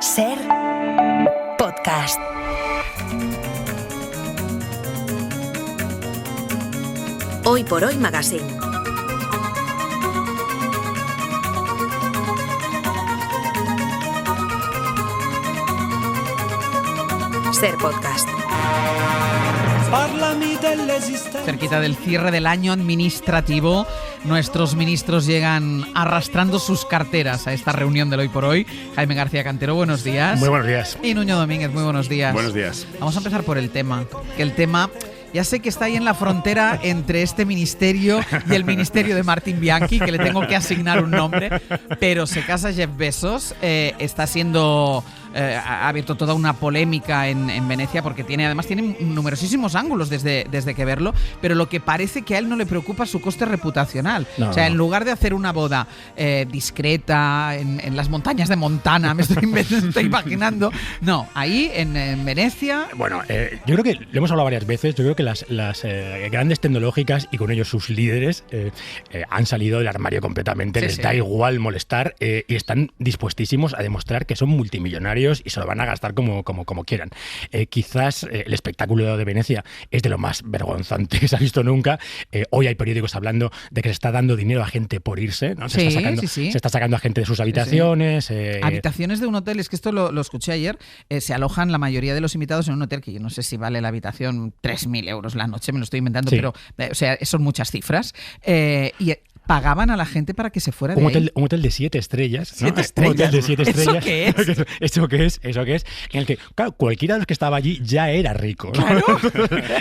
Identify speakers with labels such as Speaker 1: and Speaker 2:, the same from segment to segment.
Speaker 1: Ser podcast. Hoy por Hoy Magazine. Ser podcast.
Speaker 2: Cerquita del cierre del año administrativo, nuestros ministros llegan arrastrando sus carteras a esta reunión del Hoy por Hoy. Jaime García Cantero, buenos días.
Speaker 3: Muy buenos días.
Speaker 2: Y Nuño Domínguez, muy buenos días.
Speaker 4: Buenos días.
Speaker 2: Vamos a empezar por el tema. Que el tema, ya sé que está ahí en la frontera entre este ministerio y el ministerio de Martín Bianchi, que le tengo que asignar un nombre, pero se casa Jeff Bezos, está siendo... ha abierto toda una polémica en Venecia porque tiene numerosísimos ángulos desde que verlo, pero lo que parece que a él no le preocupa su coste reputacional. En lugar de hacer una boda discreta en las montañas de Montana, me estoy imaginando, no, ahí en Venecia...
Speaker 3: Bueno, yo creo que lo hemos hablado varias veces, yo creo que las grandes tecnológicas y con ellos sus líderes han salido del armario completamente, les da igual molestar y están dispuestísimos a demostrar que son multimillonarios y se lo van a gastar como quieran. Quizás el espectáculo de Venecia es de lo más vergonzante que se ha visto nunca. Hoy hay periódicos hablando de que se está dando dinero a gente por irse, ¿no? Se está sacando a gente de sus habitaciones.
Speaker 2: Habitaciones de un hotel, es que esto lo escuché ayer, se alojan la mayoría de los invitados en un hotel que yo no sé si vale la habitación 3.000 euros la noche, me lo estoy inventando, pero son muchas cifras. Y pagaban a la gente para que se fuera de ahí.
Speaker 3: Un hotel de 7 estrellas. ¿No?
Speaker 2: 7 estrellas.
Speaker 3: Un hotel de 7 estrellas.
Speaker 2: ¿Eso qué es?
Speaker 3: ¿Eso qué es? En el que, claro, cualquiera de los que estaba allí ya era rico, ¿no?
Speaker 2: Claro.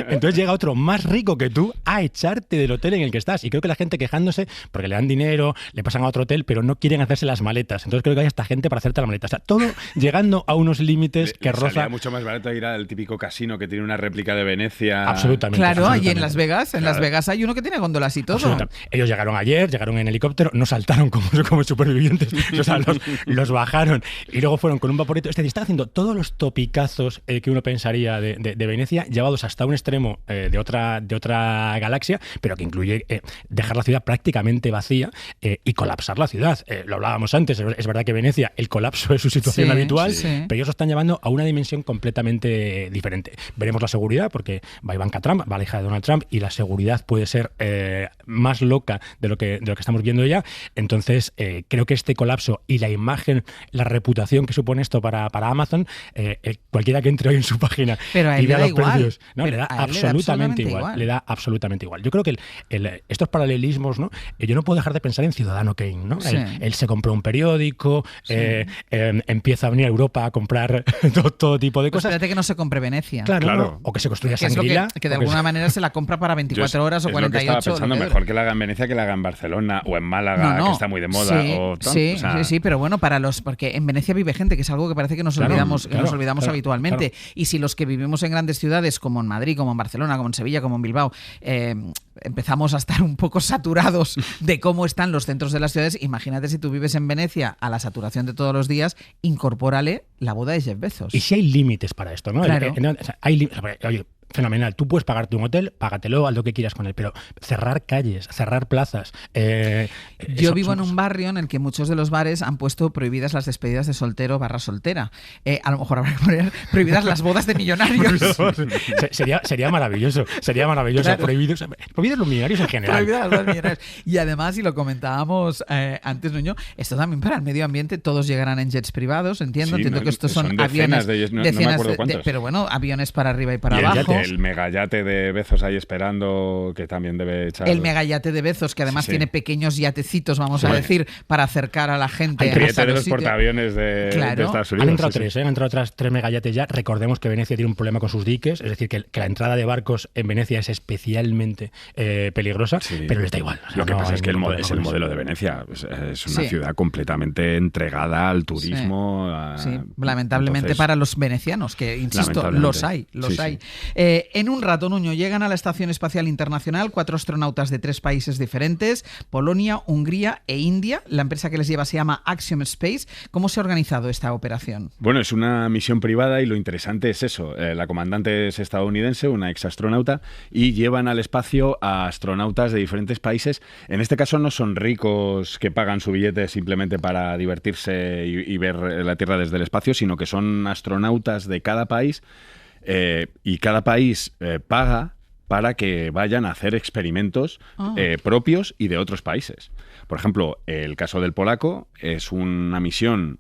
Speaker 3: Entonces llega otro más rico que tú a echarte del hotel en el que estás. Y creo que la gente quejándose porque le dan dinero, le pasan a otro hotel, pero no quieren hacerse las maletas. Entonces creo que hay esta gente para hacerte la maleta. O sea, todo llegando a unos límites que roza...
Speaker 4: Salía mucho más barato ir al típico casino que tiene una réplica de Venecia.
Speaker 3: Absolutamente.
Speaker 2: Claro, allí en Las Vegas. En Las Vegas hay uno que tiene góndolas y todo.
Speaker 3: Ellos llegaron ayer, llegaron en helicóptero, no saltaron como supervivientes, o sea, los bajaron y luego fueron con un vaporito. Es decir, están haciendo todos los topicazos que uno pensaría de Venecia, llevados hasta un extremo de otra galaxia, pero que incluye dejar la ciudad prácticamente vacía y colapsar la ciudad. Lo hablábamos antes, es verdad que Venecia, el colapso es su situación habitual, pero ellos lo están llevando a una dimensión completamente diferente. Veremos la seguridad, porque va Ivanka Trump, va la hija de Donald Trump, y la seguridad puede ser más loca de lo que estamos viendo ya. Entonces, creo que este colapso y la imagen, la reputación que supone esto para Amazon, cualquiera que entre hoy en su página y vea los precios, ¿no? Le da absolutamente igual. Le da absolutamente igual. Yo creo que estos paralelismos, ¿no? Yo no puedo dejar de pensar en Ciudadano Kane, ¿no? Él se compró un periódico, empieza a venir a Europa a comprar todo tipo de cosas.
Speaker 2: Espérate que no se compre Venecia.
Speaker 3: Claro. O que se construya Shangri-La.
Speaker 2: Que de alguna manera se la compra para 24 horas o 48.
Speaker 4: Yo estaba pensando, mejor que la haga en Venecia que la haga en Barcelona o en Málaga, que está muy de moda.
Speaker 2: Sí, pero bueno, porque en Venecia vive gente, que es algo que parece que nos olvidamos habitualmente. Claro. Y si los que vivimos en grandes ciudades, como en Madrid, como en Barcelona, como en Sevilla, como en Bilbao, empezamos a estar un poco saturados de cómo están los centros de las ciudades, imagínate si tú vives en Venecia a la saturación de todos los días, incorpórale la boda de Jeff Bezos.
Speaker 3: Y si hay límites para esto, ¿no?
Speaker 2: Claro.
Speaker 3: Oye, fenomenal. Tú puedes pagarte un hotel, págatelo, haz lo que quieras con él, pero cerrar calles, cerrar plazas...
Speaker 2: Yo vivo en un barrio en el que muchos de los bares han puesto prohibidas las despedidas de soltero / soltera. A lo mejor habrá que poner prohibidas las bodas de millonarios.
Speaker 3: Sería maravilloso. Claro. Prohibidos los millonarios en general.
Speaker 2: Prohibidas los millonarios. Y además, y lo comentábamos antes, Nuño, esto también para el medio ambiente, todos llegarán en jets privados, entiendo que estos son aviones...
Speaker 4: no me acuerdo cuántos.
Speaker 2: Pero bueno, aviones para arriba y para abajo.
Speaker 4: El megayate de Bezos ahí esperando, que también debe echar...
Speaker 2: El megayate de Bezos, que además tiene pequeños yatecitos, vamos a decir, para acercar a la gente.
Speaker 4: El billete de los portaaviones de Estados Unidos.
Speaker 3: Han entrado otras 3 megayates ya. Recordemos que Venecia tiene un problema con sus diques, es decir, que la entrada de barcos en Venecia es especialmente peligrosa, pero les da igual.
Speaker 4: Lo que pasa es que es el modelo de Venecia. Es una ciudad completamente entregada al turismo.
Speaker 2: Lamentablemente para los venecianos, que insisto, los hay. En un rato, Nuño, llegan a la Estación Espacial Internacional 4 astronautas de 3 países diferentes, Polonia, Hungría e India. La empresa que les lleva se llama Axiom Space. ¿Cómo se ha organizado esta operación?
Speaker 4: Bueno, es una misión privada y lo interesante es eso. La comandante es estadounidense, una exastronauta, y llevan al espacio a astronautas de diferentes países. En este caso no son ricos que pagan su billete simplemente para divertirse y ver la Tierra desde el espacio, sino que son astronautas de cada país y cada país paga para que vayan a hacer experimentos propios y de otros países. Por ejemplo, el caso del polaco es una misión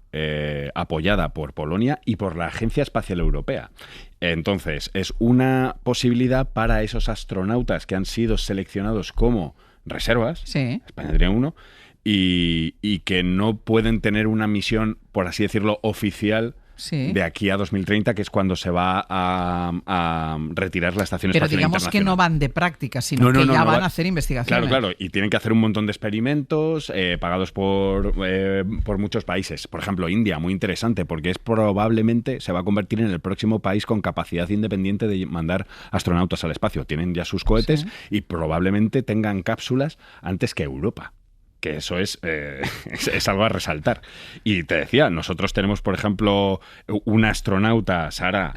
Speaker 4: apoyada por Polonia y por la Agencia Espacial Europea. Entonces, es una posibilidad para esos astronautas que han sido seleccionados como reservas,
Speaker 2: Sí.
Speaker 4: España tenía uno, y que no pueden tener una misión, por así decirlo, oficial
Speaker 2: Sí.
Speaker 4: de aquí a 2030, que es cuando se va a retirar la Estación
Speaker 2: Pero
Speaker 4: Espacial
Speaker 2: digamos que no
Speaker 4: Internacional.
Speaker 2: van de práctica, sino que ya van a hacer investigaciones.
Speaker 4: Claro, y tienen que hacer un montón de experimentos pagados por muchos países. Por ejemplo, India, muy interesante, porque probablemente se va a convertir en el próximo país con capacidad independiente de mandar astronautas al espacio. Tienen ya sus cohetes y probablemente tengan cápsulas antes que Europa. Que eso es algo a resaltar. Y te decía, nosotros tenemos, por ejemplo, una astronauta, Sara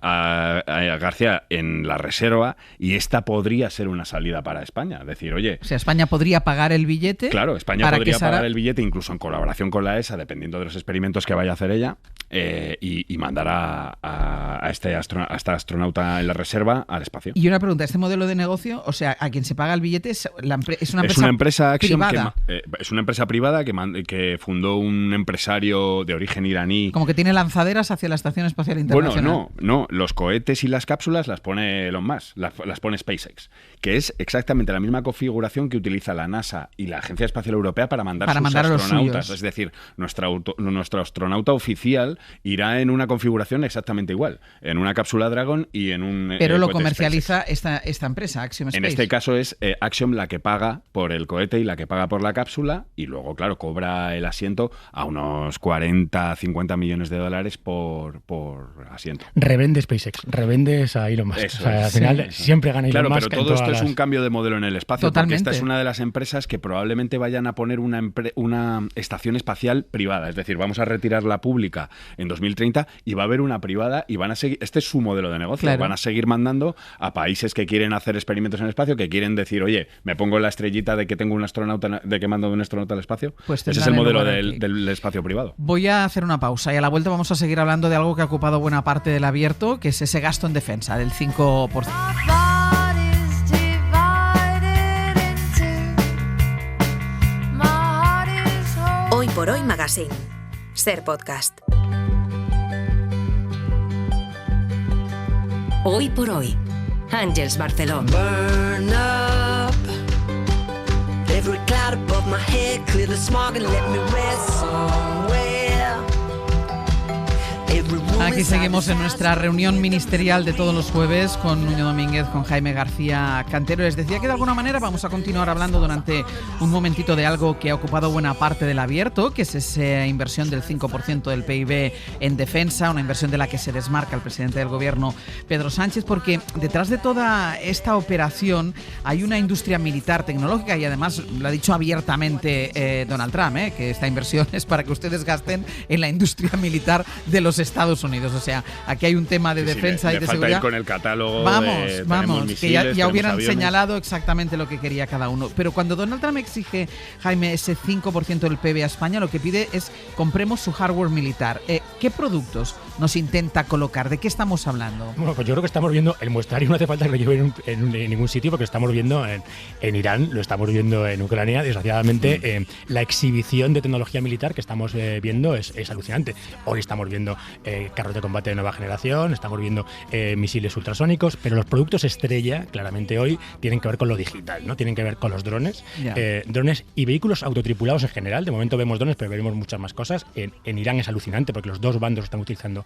Speaker 4: García, en la reserva, y esta podría ser una salida para España. Decir, oye...
Speaker 2: O sea, España podría pagar el billete.
Speaker 4: Claro, España podría pagar el billete, incluso en colaboración con la ESA, dependiendo de los experimentos que vaya a hacer ella, y mandar a esta astronauta en la reserva al espacio.
Speaker 2: Y una pregunta, ¿este modelo de negocio, o sea, a quien se paga el billete es una empresa
Speaker 4: Axiom
Speaker 2: privada?
Speaker 4: Es una empresa privada que fundó un empresario de origen iraní.
Speaker 2: Como que tiene lanzaderas hacia la Estación Espacial Internacional.
Speaker 4: Bueno, no. Los cohetes y las cápsulas las pone Elon Musk, las pone SpaceX, que es exactamente la misma configuración que utiliza la NASA y la Agencia Espacial Europea para mandar sus
Speaker 2: a los
Speaker 4: astronautas.
Speaker 2: suyos.
Speaker 4: Es decir, nuestro astronauta oficial irá en una configuración exactamente igual, en una cápsula Dragon y en un
Speaker 2: Pero lo
Speaker 4: cohete
Speaker 2: comercializa
Speaker 4: SpaceX.
Speaker 2: esta empresa, Axiom Space.
Speaker 4: En este caso es Axiom la que paga por el cohete y la que paga por la cápsula, y luego, claro, cobra el asiento a unos 40-50 millones de dólares por asiento.
Speaker 3: Revende SpaceX, revendes a Elon Musk.
Speaker 4: Eso
Speaker 3: o sea, al
Speaker 4: es.
Speaker 3: final siempre gana Elon
Speaker 4: Claro,
Speaker 3: Musk.
Speaker 4: pero todo esto es un cambio de modelo en el espacio,
Speaker 2: Totalmente.
Speaker 4: porque esta es una de las empresas que probablemente vayan a poner una estación espacial privada. Es decir, vamos a retirar la pública en 2030 y va a haber una privada y van a seguir. Este es su modelo de negocio.
Speaker 2: Claro.
Speaker 4: Van a seguir mandando a países que quieren hacer experimentos en el espacio, que quieren decir, oye, me pongo la estrellita de que tengo un astronauta, de que mando un astronauta al espacio.
Speaker 2: Pues
Speaker 4: ese es
Speaker 2: tendrán
Speaker 4: el modelo
Speaker 2: lugar aquí.
Speaker 4: del espacio privado.
Speaker 2: Voy a hacer una pausa y a la vuelta vamos a seguir hablando de algo que ha ocupado buena parte del abierto, que es ese gasto en defensa del 5%.
Speaker 1: Hoy por Hoy Magazine. Ser Podcast. Hoy por Hoy. Àngels Barceló.
Speaker 5: Burn up every cloud above my head, clear the smog and let me rest somewhere.
Speaker 2: Aquí seguimos en nuestra reunión ministerial de todos los jueves con Nuño Domínguez, con Jaime García Cantero. Les decía que de alguna manera vamos a continuar hablando durante un momentito de algo que ha ocupado buena parte del abierto, que es esa inversión del 5% del PIB en defensa, una inversión de la que se desmarca el presidente del gobierno, Pedro Sánchez, porque detrás de toda esta operación hay una industria militar tecnológica y además lo ha dicho abiertamente Donald Trump, que esta inversión es para que ustedes gasten en la industria militar de los Estados Unidos. O sea, aquí hay un tema de defensa y de
Speaker 4: falta
Speaker 2: seguridad.
Speaker 4: Ir con el catálogo.
Speaker 2: Vamos,
Speaker 4: misiles,
Speaker 2: que ya
Speaker 4: tenemos
Speaker 2: hubieran
Speaker 4: aviones.
Speaker 2: señalado exactamente lo que quería cada uno. Pero cuando Donald Trump exige, Jaime, ese 5% del PIB a España, lo que pide es compremos su hardware militar. ¿Qué productos nos intenta colocar? ¿De qué estamos hablando?
Speaker 3: Bueno, pues yo creo que estamos viendo el muestrario, no hace falta que lo lleven en ningún sitio, porque lo estamos viendo en Irán, lo estamos viendo en Ucrania. Desgraciadamente, la exhibición de tecnología militar que estamos viendo es alucinante. Hoy estamos viendo carros de combate de nueva generación, estamos viendo misiles ultrasónicos, pero los productos estrella, claramente hoy, tienen que ver con lo digital, ¿no? Tienen que ver con los drones, drones y vehículos autotripulados en general. De momento vemos drones, pero veremos muchas más cosas. En Irán es alucinante porque los dos bandos están utilizando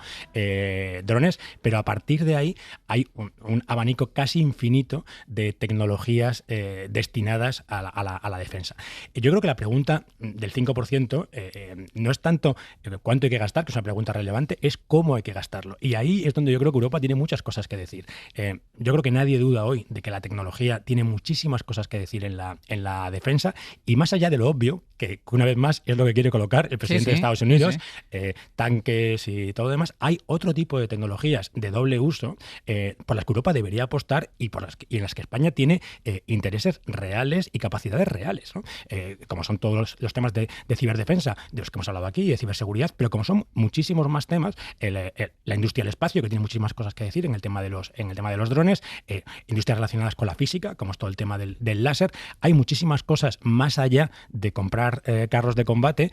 Speaker 3: drones, pero a partir de ahí hay un abanico casi infinito de tecnologías destinadas a la defensa. Yo creo que la pregunta del 5% no es tanto cuánto hay que gastar, que es una pregunta relevante, es cómo cómo hay que gastarlo. Y ahí es donde yo creo que Europa tiene muchas cosas que decir. Yo creo que nadie duda hoy de que la tecnología tiene muchísimas cosas que decir en la defensa, y más allá de lo obvio, que una vez más es lo que quiere colocar el presidente de Estados Unidos, tanques y todo lo demás, hay otro tipo de tecnologías de doble uso por las que Europa debería apostar y en las que España tiene intereses reales y capacidades reales, ¿no? Como son todos los temas de ciberdefensa, de los que hemos hablado aquí, de ciberseguridad, pero como son muchísimos más temas, la industria del espacio, que tiene muchísimas cosas que decir en el tema de los drones, industrias relacionadas con la física, como es todo el tema del láser. Hay muchísimas cosas más allá de comprar carros de combate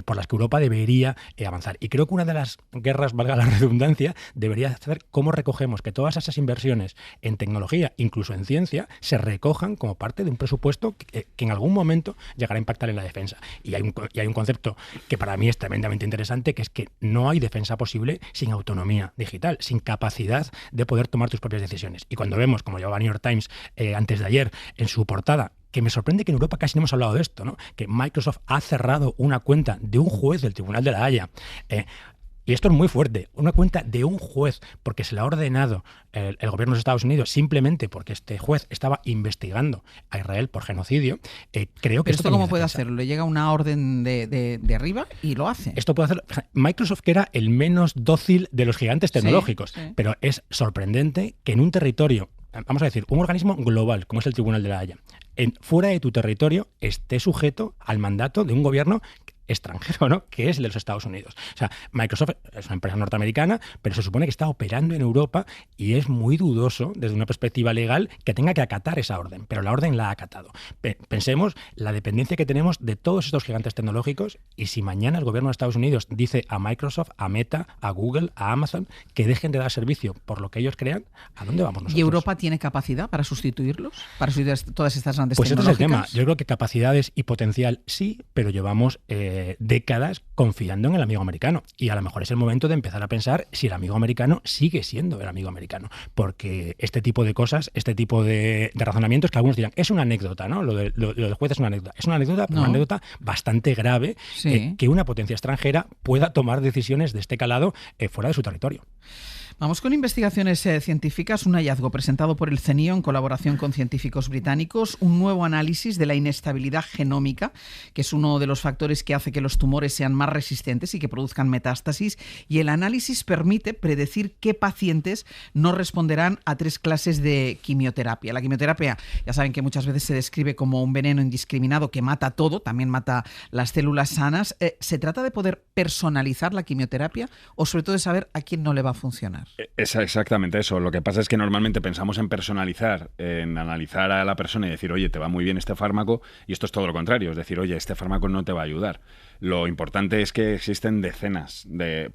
Speaker 3: por las que Europa debería avanzar. Y creo que una de las guerras, valga la redundancia, debería ser cómo recogemos que todas esas inversiones en tecnología, incluso en ciencia, se recojan como parte de un presupuesto que en algún momento llegará a impactar en la defensa. Y hay un concepto que para mí es tremendamente interesante, que es que no hay defensa posible sin autonomía digital, sin capacidad de poder tomar tus propias decisiones. Y cuando vemos, como llevaba New York Times antes de ayer en su portada, que me sorprende que en Europa casi no hemos hablado de esto, ¿no? Que Microsoft ha cerrado una cuenta de un juez del Tribunal de la Haya. Y esto es muy fuerte, una cuenta de un juez, porque se le ha ordenado el gobierno de Estados Unidos simplemente porque este juez estaba investigando a Israel por genocidio. Creo que
Speaker 2: ¿Pero esto cómo puede hacerlo? ¿Le llega una orden de arriba y lo hace?
Speaker 3: Esto puede hacerlo. Microsoft, que era el menos dócil de los gigantes tecnológicos, pero es sorprendente que en un territorio, vamos a decir, un organismo global como es el Tribunal de la Haya, fuera de tu territorio esté sujeto al mandato de un gobierno extranjero, ¿no? Que es el de los Estados Unidos. O sea, Microsoft es una empresa norteamericana, pero se supone que está operando en Europa y es muy dudoso desde una perspectiva legal que tenga que acatar esa orden, pero la orden la ha acatado. Pensemos la dependencia que tenemos de todos estos gigantes tecnológicos, y si mañana el gobierno de Estados Unidos dice a Microsoft, a Meta, a Google, a Amazon que dejen de dar servicio por lo que ellos crean, ¿a dónde vamos nosotros?
Speaker 2: ¿Y Europa tiene capacidad para sustituirlos? ¿Para sustituir todas estas grandes
Speaker 3: pues
Speaker 2: tecnológicas?
Speaker 3: Pues este es el tema. Yo creo que capacidades y potencial sí, pero llevamos décadas confiando en el amigo americano, y a lo mejor es el momento de empezar a pensar si el amigo americano sigue siendo el amigo americano, porque este tipo de cosas, este tipo de razonamientos que algunos dirán, es una anécdota, ¿no? Lo del juez es una anécdota, pero una anécdota bastante grave, que una potencia extranjera pueda tomar decisiones de este calado fuera de su territorio.
Speaker 2: Vamos con investigaciones científicas. Un hallazgo presentado por el CNIO en colaboración con científicos británicos, un nuevo análisis de la inestabilidad genómica, que es uno de los factores que hace que los tumores sean más resistentes y que produzcan metástasis, y el análisis permite predecir qué pacientes no responderán a 3 clases de quimioterapia. La quimioterapia, ya saben que muchas veces se describe como un veneno indiscriminado que mata todo, también mata las células sanas. ¿Se trata de poder personalizar la quimioterapia o sobre todo de saber a quién no le va a funcionar?
Speaker 4: Es exactamente eso. Lo que pasa es que normalmente pensamos en personalizar, en analizar a la persona y decir, oye, te va muy bien este fármaco, y esto es todo lo contrario, es decir, oye, este fármaco no te va a ayudar. Lo importante es que existen decenas de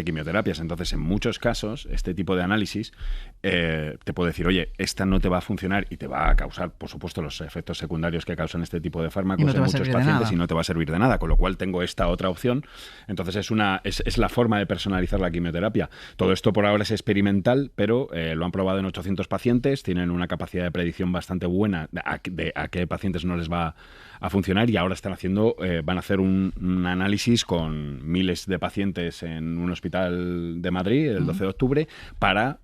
Speaker 4: quimioterapias, entonces en muchos casos este tipo de análisis te puede decir, oye, esta no te va a funcionar y te va a causar, por supuesto, los efectos secundarios que causan este tipo de fármacos en muchos pacientes, y no te va a servir de nada, con lo cual tengo esta otra opción. Entonces es la forma de personalizar la quimioterapia. Todo esto por ahora es experimental, pero lo han probado en 800 pacientes, tienen una capacidad de predicción bastante buena de a qué pacientes no les va a funcionar, y ahora van a hacer un análisis con miles de pacientes en un hospital de Madrid el 12 de octubre para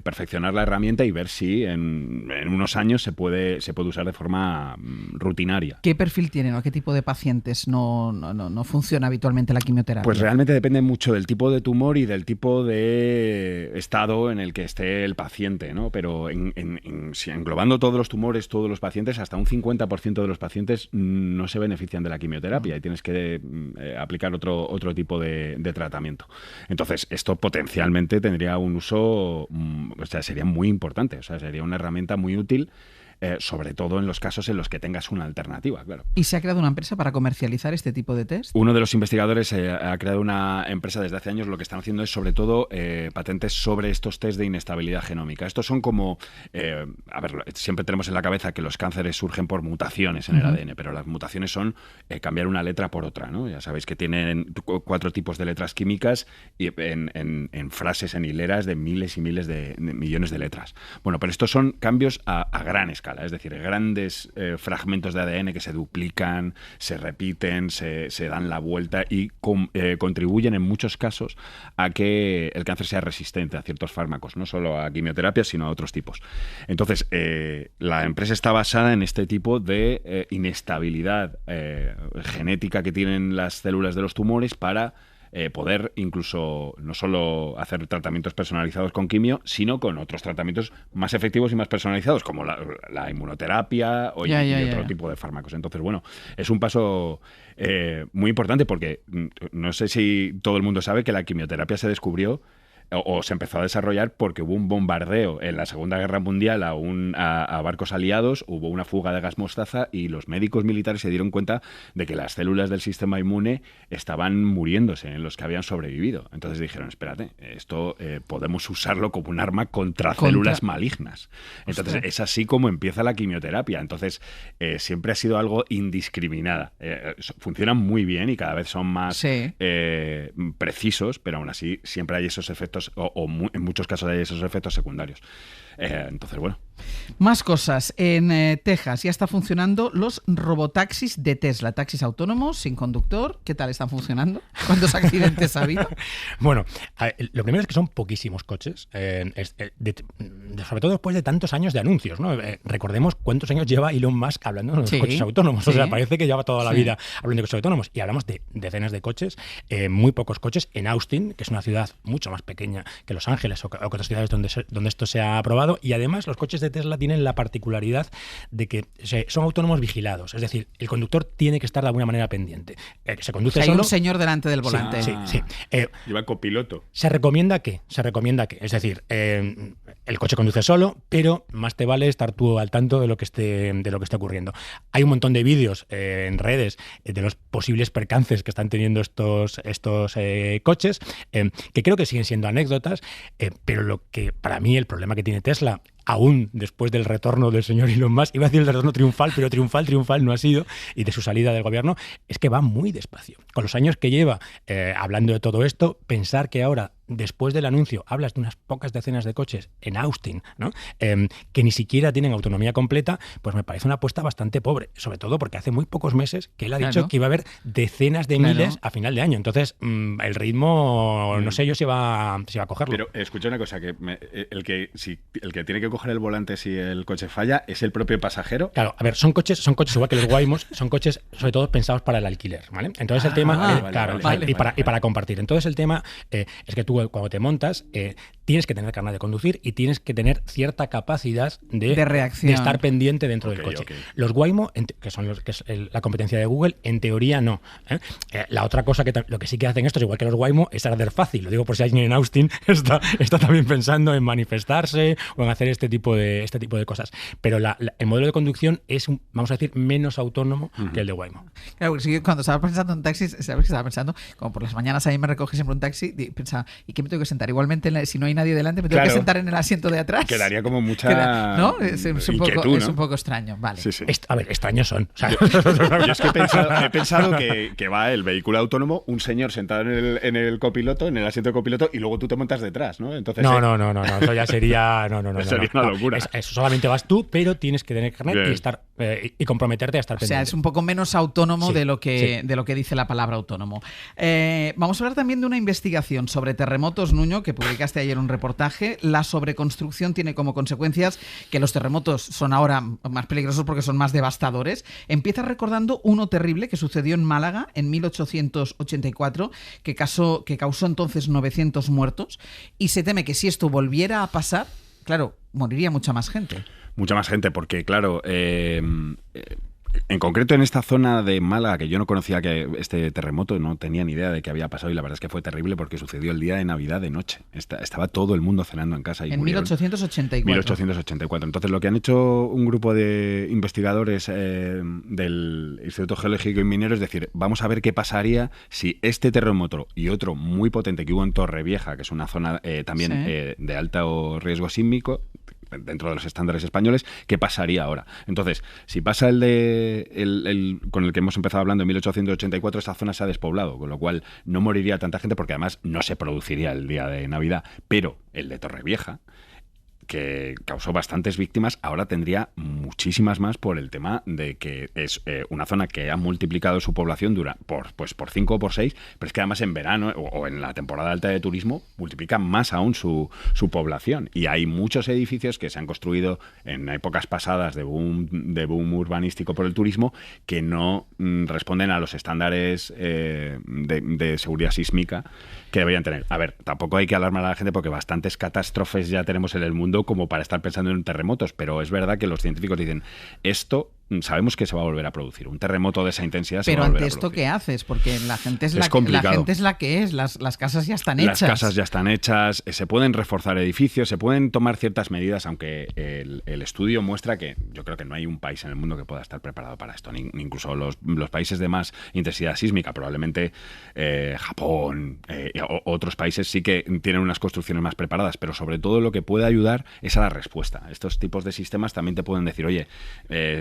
Speaker 4: perfeccionar la herramienta y ver si en unos años se puede usar de forma rutinaria.
Speaker 2: ¿Qué perfil tienen o qué tipo de pacientes no funciona habitualmente la quimioterapia?
Speaker 4: Pues realmente depende mucho del tipo de tumor y del tipo de estado en el que esté el paciente, ¿no? Pero si englobando todos los tumores, todos los pacientes, hasta un 50% de los pacientes no se benefician de la quimioterapia y tienes que aplicar otro tipo de tratamiento. Entonces, esto potencialmente tendría un uso, sería muy importante, sería una herramienta muy útil, sobre todo en los casos en los que tengas una alternativa, claro.
Speaker 2: ¿Y se ha creado una empresa para comercializar este tipo de test?
Speaker 4: Uno de los investigadores ha creado una empresa desde hace años. Lo que están haciendo es, sobre todo, patentes sobre estos test de inestabilidad genómica. Estos son como... siempre tenemos en la cabeza que los cánceres surgen por mutaciones en el ADN, pero las mutaciones son cambiar una letra por otra, ¿no? Ya sabéis que tienen 4 tipos de letras químicas y en frases, en hileras de miles y miles de millones de letras. Bueno, pero estos son cambios a gran escala. escala, es decir, grandes fragmentos de ADN que se duplican, se repiten, se dan la vuelta y contribuyen en muchos casos a que el cáncer sea resistente a ciertos fármacos, no solo a quimioterapia, sino a otros tipos. Entonces, la empresa está basada en este tipo de inestabilidad genética que tienen las células de los tumores para poder incluso no solo hacer tratamientos personalizados con quimio, sino con otros tratamientos más efectivos y más personalizados, como la inmunoterapia y otro tipo de fármacos. Entonces, bueno, es un paso muy importante porque no sé si todo el mundo sabe que la quimioterapia se descubrió o se empezó a desarrollar porque hubo un bombardeo en la Segunda Guerra Mundial a barcos aliados, hubo una fuga de gas mostaza y los médicos militares se dieron cuenta de que las células del sistema inmune estaban muriéndose en los que habían sobrevivido. Entonces dijeron, espérate, esto podemos usarlo como un arma contra células malignas. Entonces es así como empieza la quimioterapia. Entonces siempre ha sido algo indiscriminada. Funcionan muy bien y cada vez son más precisos, pero aún así siempre hay esos efectos en muchos casos hay esos efectos secundarios. Entonces, bueno.
Speaker 2: Más cosas. En Texas ya está funcionando los robotaxis de Tesla, taxis autónomos, sin conductor. ¿Qué tal están funcionando? ¿Cuántos accidentes ha habido?
Speaker 3: Bueno, lo primero es que son poquísimos coches, sobre todo después de tantos años de anuncios, ¿no? Recordemos cuántos años lleva Elon Musk hablando de los coches autónomos. O sea, parece que lleva toda la vida hablando de coches autónomos. Y hablamos de decenas de coches, muy pocos coches. En Austin, que es una ciudad mucho más pequeña que Los Ángeles o que otras ciudades donde esto se ha aprobado. Y además los coches de Tesla tienen la particularidad de que son autónomos vigilados. Es decir, el conductor tiene que estar de alguna manera pendiente. Se conduce solo.
Speaker 2: Hay un señor delante del volante.
Speaker 3: Sí.
Speaker 4: Lleva copiloto.
Speaker 3: Se recomienda que, es decir, el coche conduce solo, pero más te vale estar tú al tanto de lo que esté ocurriendo. Hay un montón de vídeos en redes de los posibles percances que están teniendo estos coches, que creo que siguen siendo anécdotas, pero lo que para mí el problema que tiene Tesla, aún después del retorno del señor Elon Musk, iba a decir el retorno triunfal, pero triunfal no ha sido, y de su salida del gobierno, es que va muy despacio. Con los años que lleva hablando de todo esto, pensar que ahora, después del anuncio, hablas de unas pocas decenas de coches en Austin, ¿no? Que ni siquiera tienen autonomía completa, pues me parece una apuesta bastante pobre, sobre todo porque hace muy pocos meses que él ha dicho que iba a haber decenas de miles a final de año. Entonces, el ritmo, no sé yo si va a cogerlo.
Speaker 4: Pero escucha una cosa, que el que tiene que coger el volante si el coche falla es el propio pasajero.
Speaker 3: Claro, a ver, son coches igual que los Waymos, son coches sobre todo pensados para el alquiler, ¿vale? Entonces el tema, y para compartir. Entonces el tema es que tú cuando te montas tienes que tener carnet de conducir y tienes que tener cierta capacidad de reacción, de estar pendiente dentro del coche. Los Waymo, que son la competencia de Google, en teoría no. La otra cosa lo que sí que hacen estos, igual que los Waymo, es arder fácil. Lo digo por si alguien en Austin está también pensando en manifestarse o en hacer este tipo de cosas. Pero el modelo de conducción es, vamos a decir, menos autónomo que el de Waymo.
Speaker 2: Claro, porque sí, cuando estaba pensando en taxis, ¿sabes qué estaba pensando? Como por las mañanas ahí me recoge siempre un taxi y pensaba, ¿y qué me tengo que sentar? Igualmente, si no hay nadie delante, me tengo que sentar en el asiento de atrás.
Speaker 4: Quedaría como mucha
Speaker 2: ¿no? Es un poco extraño. Vale.
Speaker 4: Sí.
Speaker 3: A ver, extraños son. O sea,
Speaker 4: yo es que he pensado que va el vehículo autónomo, un señor sentado en el copiloto, en el asiento de copiloto, y luego tú te montas detrás, ¿no? Entonces,
Speaker 3: no, eso ya sería...
Speaker 4: sería una locura.
Speaker 3: Eso solamente vas tú, pero tienes que tener carnet y estar y comprometerte a estar pendiente.
Speaker 2: O sea, es un poco menos autónomo de lo que dice la palabra autónomo. Vamos a hablar también de una investigación sobre terremotos, Nuño, que publicaste ayer un reportaje. La sobreconstrucción tiene como consecuencias que los terremotos son ahora más peligrosos porque son más devastadores. Empieza recordando uno terrible que sucedió en Málaga en 1884, que causó entonces 900 muertos, y se teme que si esto volviera a pasar, claro, moriría mucha más gente.
Speaker 4: Mucha más gente, porque claro, en concreto en esta zona de Málaga, que yo no conocía que este terremoto, no tenía ni idea de que había pasado, y la verdad es que fue terrible porque sucedió el día de Navidad de noche. Estaba todo el mundo cenando en casa. Y
Speaker 2: en
Speaker 4: murieron. 1884. Entonces lo que han hecho un grupo de investigadores del Instituto Geológico y Minero es decir, vamos a ver qué pasaría si este terremoto y otro muy potente que hubo en Torrevieja, que es una zona también de alto riesgo sísmico, dentro de los estándares españoles, ¿qué pasaría ahora? Entonces, si pasa el con el que hemos empezado hablando en 1884, esa zona se ha despoblado, con lo cual no moriría tanta gente porque además no se produciría el día de Navidad, pero el de Torrevieja que causó bastantes víctimas, ahora tendría muchísimas más por el tema de que es una zona que ha multiplicado su población por 5 o por 6, pero es que además en verano o en la temporada alta de turismo multiplica más aún su población. Y hay muchos edificios que se han construido en épocas pasadas de boom urbanístico por el turismo que no responden a los estándares de seguridad sísmica que deberían tener. A ver, tampoco hay que alarmar a la gente porque bastantes catástrofes ya tenemos en el mundo como para estar pensando en terremotos, pero es verdad que los científicos dicen esto sabemos que se va a volver a producir. Un terremoto de esa intensidad se va a volver a producir.
Speaker 2: Pero ante esto, ¿qué haces? Porque la gente es la que es. Las casas ya están hechas.
Speaker 4: Las casas ya están hechas, se pueden reforzar edificios, se pueden tomar ciertas medidas, aunque el estudio muestra que yo creo que no hay un país en el mundo que pueda estar preparado para esto, ni incluso los países de más intensidad sísmica, probablemente Japón, otros países sí que tienen unas construcciones más preparadas, pero sobre todo lo que puede ayudar es a la respuesta. Estos tipos de sistemas también te pueden decir, oye,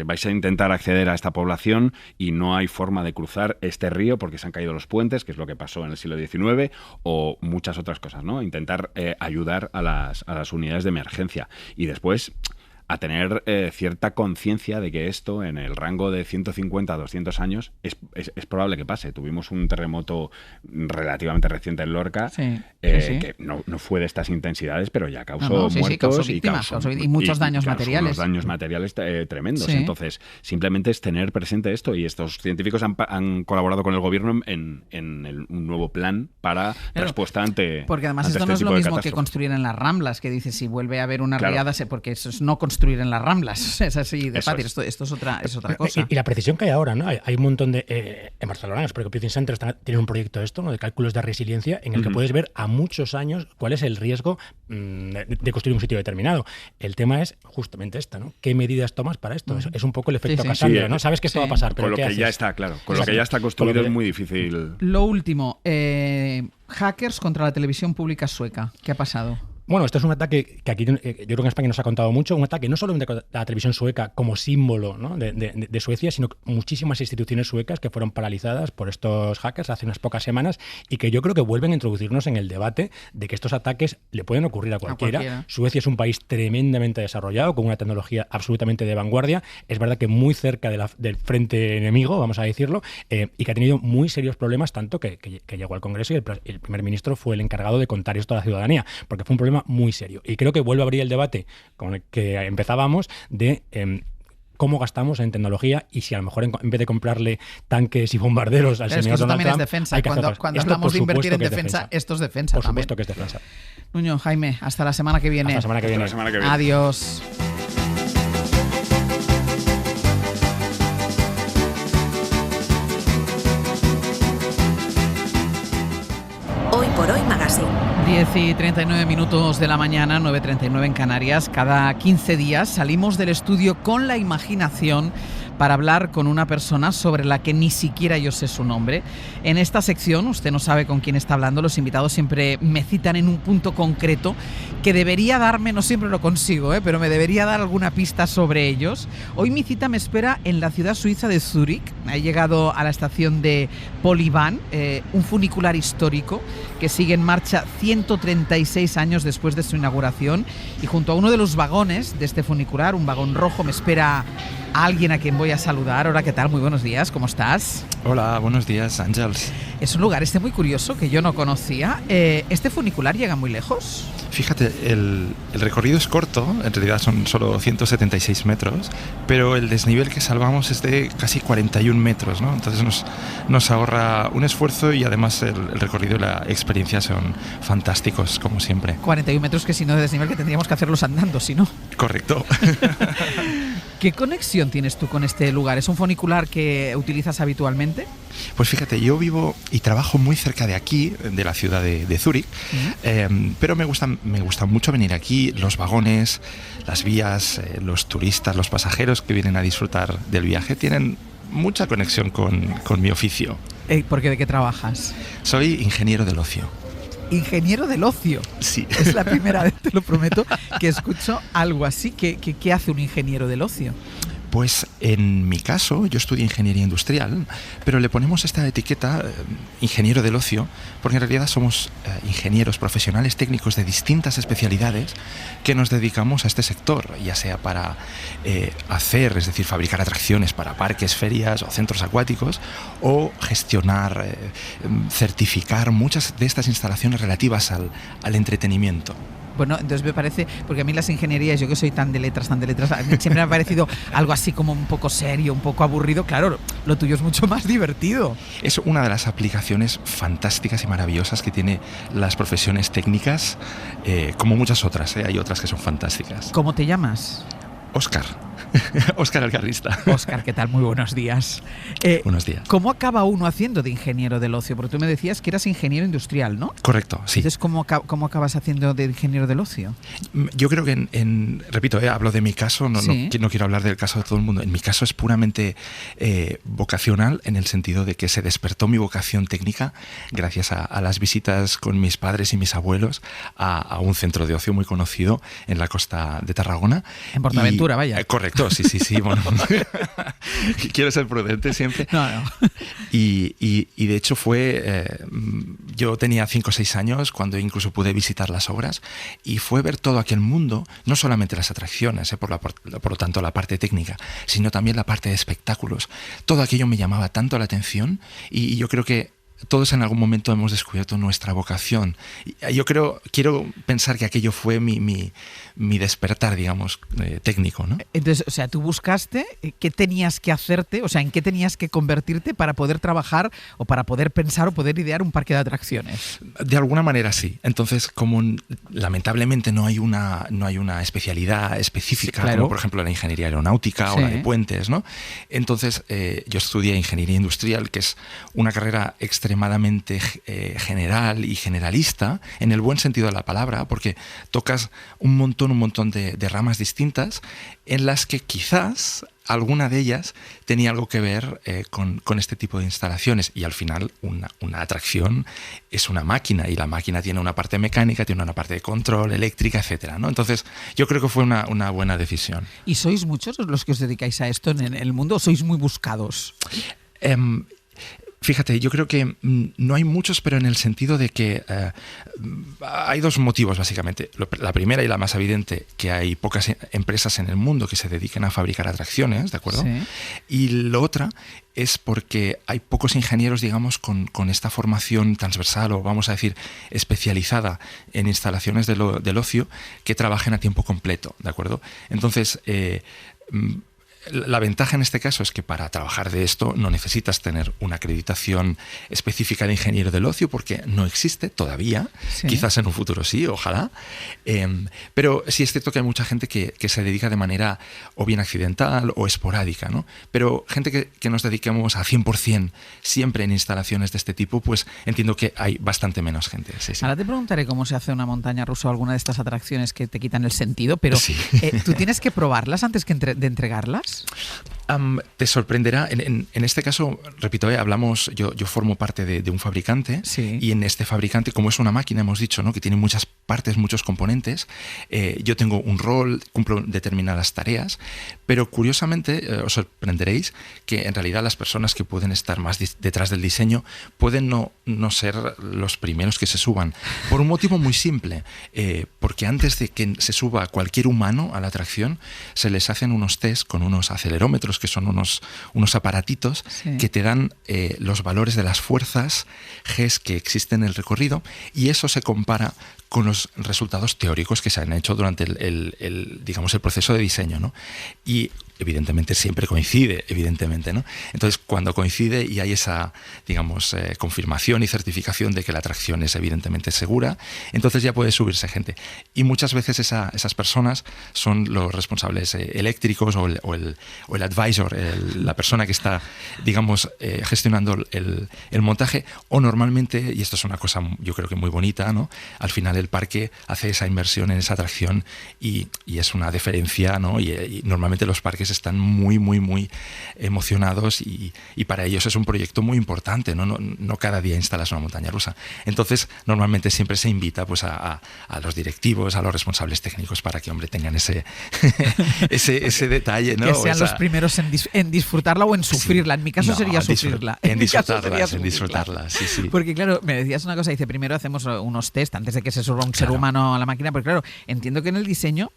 Speaker 4: vais a intentar acceder a esta población y no hay forma de cruzar este río porque se han caído los puentes, que es lo que pasó en el siglo XIX, o muchas otras cosas, ¿no? Intentar ayudar a las unidades de emergencia. Y después a tener cierta conciencia de que esto, en el rango de 150 a 200 años, es probable que pase. Tuvimos un terremoto relativamente reciente en Lorca, que no fue de estas intensidades, pero ya causó muertos,
Speaker 2: causó víctimas, y muchos daños materiales.
Speaker 4: Unos daños materiales tremendos. Sí. Entonces, simplemente es tener presente esto, y estos científicos han colaborado con el gobierno en un nuevo plan para respuesta ante
Speaker 2: porque además
Speaker 4: ante
Speaker 2: esto no es lo mismo que construir en las Ramblas, que dices, si vuelve a haber una riada, porque eso es no construir en las Ramblas, es así de fácil. Esto es otra cosa.
Speaker 3: Y la precisión que hay ahora, ¿no? Hay un montón de en Barcelona, los Computing Center tienen un proyecto de cálculos de resiliencia en el que puedes ver a muchos años cuál es el riesgo de construir un sitio determinado. El tema es justamente esta, ¿no? ¿Qué medidas tomas para esto? Es un poco el efecto Cassandra, ¿no? Sabes que esto va a pasar, pero
Speaker 4: con lo
Speaker 3: ¿qué
Speaker 4: que
Speaker 3: haces?
Speaker 4: ya está, claro. Con lo que ya está construido es muy difícil.
Speaker 2: Lo último, hackers contra la televisión pública sueca. ¿Qué ha pasado?
Speaker 3: Bueno, esto es un ataque que aquí yo creo que en España nos ha contado mucho, un ataque no solamente a la televisión sueca como símbolo, ¿no? de Suecia, sino muchísimas instituciones suecas que fueron paralizadas por estos hackers hace unas pocas semanas y que yo creo que vuelven a introducirnos en el debate de que estos ataques le pueden ocurrir a cualquiera. Suecia es un país tremendamente desarrollado, con una tecnología absolutamente de vanguardia, es verdad que muy cerca del frente enemigo, vamos a decirlo, y que ha tenido muy serios problemas, tanto que llegó al Congreso y el primer ministro fue el encargado de contar esto a la ciudadanía, porque fue un problema muy serio. Y creo que vuelve a abrir el debate con el que empezábamos de cómo gastamos en tecnología y si a lo mejor en vez de comprarle tanques y bombarderos al señor Donald Trump,
Speaker 2: defensa.
Speaker 3: hay que
Speaker 2: cuando hablamos de invertir en defensa, esto es defensa.
Speaker 3: Por supuesto que es defensa.
Speaker 2: Nuño, Jaime, hasta la semana que viene.
Speaker 3: Hasta la semana que viene.
Speaker 2: Adiós.
Speaker 1: Hoy por Hoy Magazine.
Speaker 2: 10:39 de la mañana, 9:39 en Canarias. Cada 15 días salimos del estudio con la imaginación para hablar con una persona sobre la que ni siquiera yo sé su nombre. En esta sección, usted no sabe con quién está hablando, los invitados siempre me citan en un punto concreto que debería darme, no siempre lo consigo, pero me debería dar alguna pista sobre ellos. Hoy mi cita me espera en la ciudad suiza de Zúrich. He llegado a la estación de Polybahn, un funicular histórico que sigue en marcha 136 años después de su inauguración, y junto a uno de los vagones de este funicular, un vagón rojo, me espera alguien a quien voy a saludar. Hola, ¿qué tal? Muy buenos días, ¿cómo estás?
Speaker 6: Hola, buenos días, Ángels.
Speaker 2: Es un lugar muy curioso que yo no conocía. ¿Este funicular llega muy lejos?
Speaker 6: Fíjate, el recorrido es corto, en realidad son solo 176 metros, pero el desnivel que salvamos es de casi 41 metros, ¿no? Entonces nos ahorra un esfuerzo y además el recorrido y la experiencia son fantásticos, como siempre.
Speaker 2: 41 metros que si no de desnivel que tendríamos que hacerlos andando, si no.
Speaker 6: Correcto.
Speaker 2: ¿Qué conexión tienes tú con este lugar? ¿Es un funicular que utilizas habitualmente?
Speaker 6: Pues fíjate, yo vivo y trabajo muy cerca de aquí, de la ciudad de Zúrich, pero me gusta mucho venir aquí, los vagones, las vías, los turistas, los pasajeros que vienen a disfrutar del viaje tienen mucha conexión con mi oficio.
Speaker 2: ¿Por qué? ¿De qué trabajas?
Speaker 6: Soy ingeniero del ocio.
Speaker 2: Ingeniero del ocio.
Speaker 6: Sí.
Speaker 2: Es la primera vez, te lo prometo, que escucho algo así. ¿Qué hace un ingeniero del ocio?
Speaker 6: Pues En mi caso, yo estudié ingeniería industrial, pero le ponemos esta etiqueta ingeniero del ocio, porque en realidad somos ingenieros profesionales técnicos de distintas especialidades que nos dedicamos a este sector, ya sea para hacer, es decir, fabricar atracciones para parques, ferias o centros acuáticos, o gestionar, certificar muchas de estas instalaciones relativas al entretenimiento.
Speaker 2: Bueno, entonces me parece, porque a mí las ingenierías, yo que soy tan de letras, a mí siempre me ha parecido algo así como un poco serio, un poco aburrido. Claro, lo tuyo es mucho más divertido.
Speaker 6: Es una de las aplicaciones fantásticas y maravillosas que tiene las profesiones técnicas, como muchas otras, hay otras que son fantásticas.
Speaker 2: ¿Cómo te llamas?
Speaker 6: Óscar. Óscar Alcarrista.
Speaker 2: Óscar, ¿qué tal? Muy buenos días.
Speaker 6: Buenos días.
Speaker 2: ¿Cómo acaba uno haciendo de ingeniero del ocio? Porque tú me decías que eras ingeniero industrial, ¿no?
Speaker 6: Correcto, sí.
Speaker 2: Entonces, ¿cómo acabas haciendo de ingeniero del ocio?
Speaker 6: Yo creo que, repito, hablo de mi caso, no quiero hablar del caso de todo el mundo. En mi caso es puramente vocacional, en el sentido de que se despertó mi vocación técnica gracias a las visitas con mis padres y mis abuelos a un centro de ocio muy conocido en la costa de Tarragona.
Speaker 2: En Portaventura, vaya.
Speaker 6: Correcto, sí, bueno. Quiero ser prudente siempre.
Speaker 2: No.
Speaker 6: Y de hecho yo tenía 5 o 6 años cuando incluso pude visitar las obras, y fue ver todo aquel mundo, no solamente las atracciones, por lo tanto la parte técnica, sino también la parte de espectáculos. Todo aquello me llamaba tanto la atención, y yo creo que todos en algún momento hemos descubierto nuestra vocación. Yo quiero pensar que aquello fue mi despertar, digamos, técnico, ¿no?
Speaker 2: Entonces, o sea, tú buscaste qué tenías que hacerte, o sea, en qué tenías que convertirte para poder trabajar o para poder pensar o poder idear un parque de atracciones.
Speaker 6: De alguna manera sí. Entonces, como lamentablemente no hay una especialidad específica, sí, claro, como por ejemplo la ingeniería aeronáutica, sí, o la de puentes, ¿no? Entonces, yo estudié ingeniería industrial, que es una carrera extremadamente general y generalista, en el buen sentido de la palabra, porque tocas un montón de ramas distintas, en las que quizás alguna de ellas tenía algo que ver con este tipo de instalaciones. Y al final una atracción es una máquina, y la máquina tiene una parte mecánica, tiene una parte de control, eléctrica, etcétera, ¿no? Entonces yo creo que fue una buena decisión.
Speaker 2: ¿Y sois muchos los que os dedicáis a esto en el mundo, o sois muy buscados?
Speaker 6: Fíjate, yo creo que no hay muchos, pero en el sentido de que hay dos motivos, básicamente. La primera y la más evidente, que hay pocas empresas en el mundo que se dediquen a fabricar atracciones, ¿de acuerdo? Sí. Y la otra es porque hay pocos ingenieros, digamos, con esta formación transversal, o vamos a decir especializada en instalaciones del ocio, que trabajen a tiempo completo, ¿de acuerdo? Entonces, la ventaja en este caso es que para trabajar de esto no necesitas tener una acreditación específica de ingeniero del ocio, porque no existe todavía. Sí. Quizás en un futuro sí, ojalá. Pero sí es cierto que hay mucha gente que se dedica de manera o bien accidental o esporádica, ¿no? Pero gente que nos dediquemos a 100% siempre en instalaciones de este tipo, pues entiendo que hay bastante menos gente. Sí.
Speaker 2: Ahora te preguntaré cómo se hace una montaña rusa o alguna de estas atracciones que te quitan el sentido, pero sí. ¿Tú tienes que probarlas antes de entregarlas?
Speaker 6: Te sorprenderá. En este caso, repito, hablamos, yo formo parte de un fabricante, sí, y en este fabricante, como es una máquina, hemos dicho, ¿no?, que tiene muchas partes, muchos componentes, yo tengo un rol, cumplo determinadas tareas, pero curiosamente os sorprenderéis que en realidad las personas que pueden estar más detrás del diseño pueden no ser los primeros que se suban, por un motivo muy simple, porque antes de que se suba cualquier humano a la atracción, se les hacen unos test con unos acelerómetros, que son unos aparatitos, sí, que te dan los valores de las fuerzas Gs que existen en el recorrido, y eso se compara con los resultados teóricos que se han hecho durante digamos, el proceso de diseño, ¿no? Y evidentemente siempre coincide, evidentemente, ¿no? Entonces, cuando coincide y hay esa, digamos, confirmación y certificación de que la atracción es evidentemente segura, entonces ya puede subirse gente. Y muchas veces esas personas son los responsables eléctricos o el advisor, la persona que está, digamos, gestionando el montaje, o normalmente, y esto es una cosa yo creo que muy bonita, ¿no?, al final el parque hace esa inversión en esa atracción y es una deferencia, ¿no? Y normalmente los parques están muy, muy, muy emocionados y para ellos es un proyecto muy importante, ¿no? No cada día instalas una montaña rusa. Entonces, normalmente siempre se invita pues, a los directivos, a los responsables técnicos para que, hombre, tengan ese detalle, ¿no?
Speaker 2: Que sean los primeros en disfrutarla o en sufrirla. En mi caso sería sufrirla.
Speaker 6: En disfrutarla, sí.
Speaker 2: Porque claro, me decías una cosa, dice, primero hacemos unos test antes de que se suba un ser humano a la máquina, porque claro, entiendo que en el diseño,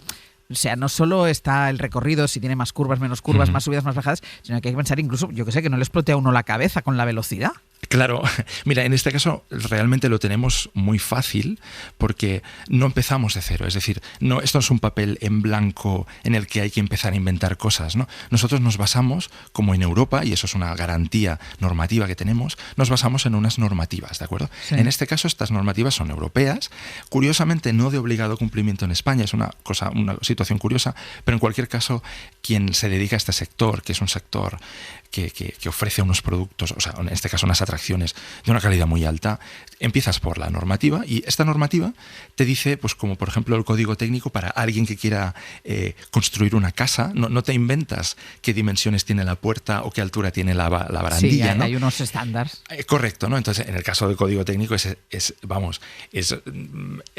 Speaker 2: o sea, no solo está el recorrido, si tiene más curvas, menos curvas, más subidas, más bajadas, sino que hay que pensar incluso, yo que sé, que no le explote a uno la cabeza con la velocidad.
Speaker 6: Claro, mira, en este caso realmente lo tenemos muy fácil porque no empezamos de cero, es decir, esto no es un papel en blanco en el que hay que empezar a inventar cosas, ¿no? Nosotros nos basamos, como en Europa, y eso es una garantía normativa que tenemos, nos basamos en unas normativas, ¿de acuerdo? Sí. En este caso estas normativas son europeas, curiosamente no de obligado cumplimiento en España, es una situación curiosa, pero en cualquier caso quien se dedica a este sector, que es un sector que ofrece unos productos, o sea, en este caso unas atracciones de una calidad muy alta, empiezas por la normativa y esta normativa te dice, pues como por ejemplo el código técnico para alguien que quiera construir una casa, no te inventas qué dimensiones tiene la puerta o qué altura tiene la barandilla,
Speaker 2: sí,
Speaker 6: ¿no?
Speaker 2: Hay unos estándares.
Speaker 6: Correcto, ¿no? Entonces, en el caso del código técnico es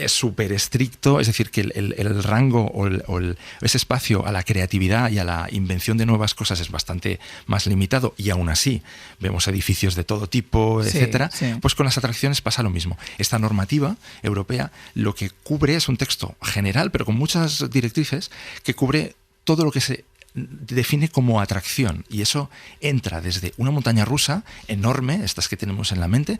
Speaker 6: súper estricto, es decir, que el rango o ese espacio a la creatividad y a la invención de nuevas cosas es bastante más limitado y aún así vemos edificios de todo tipo, etcétera. Sí. Pues con las atracciones pasa lo mismo. Esta normativa europea lo que cubre es un texto general, pero con muchas directrices, que cubre todo lo que se define como atracción, y eso entra desde una montaña rusa enorme, estas que tenemos en la mente,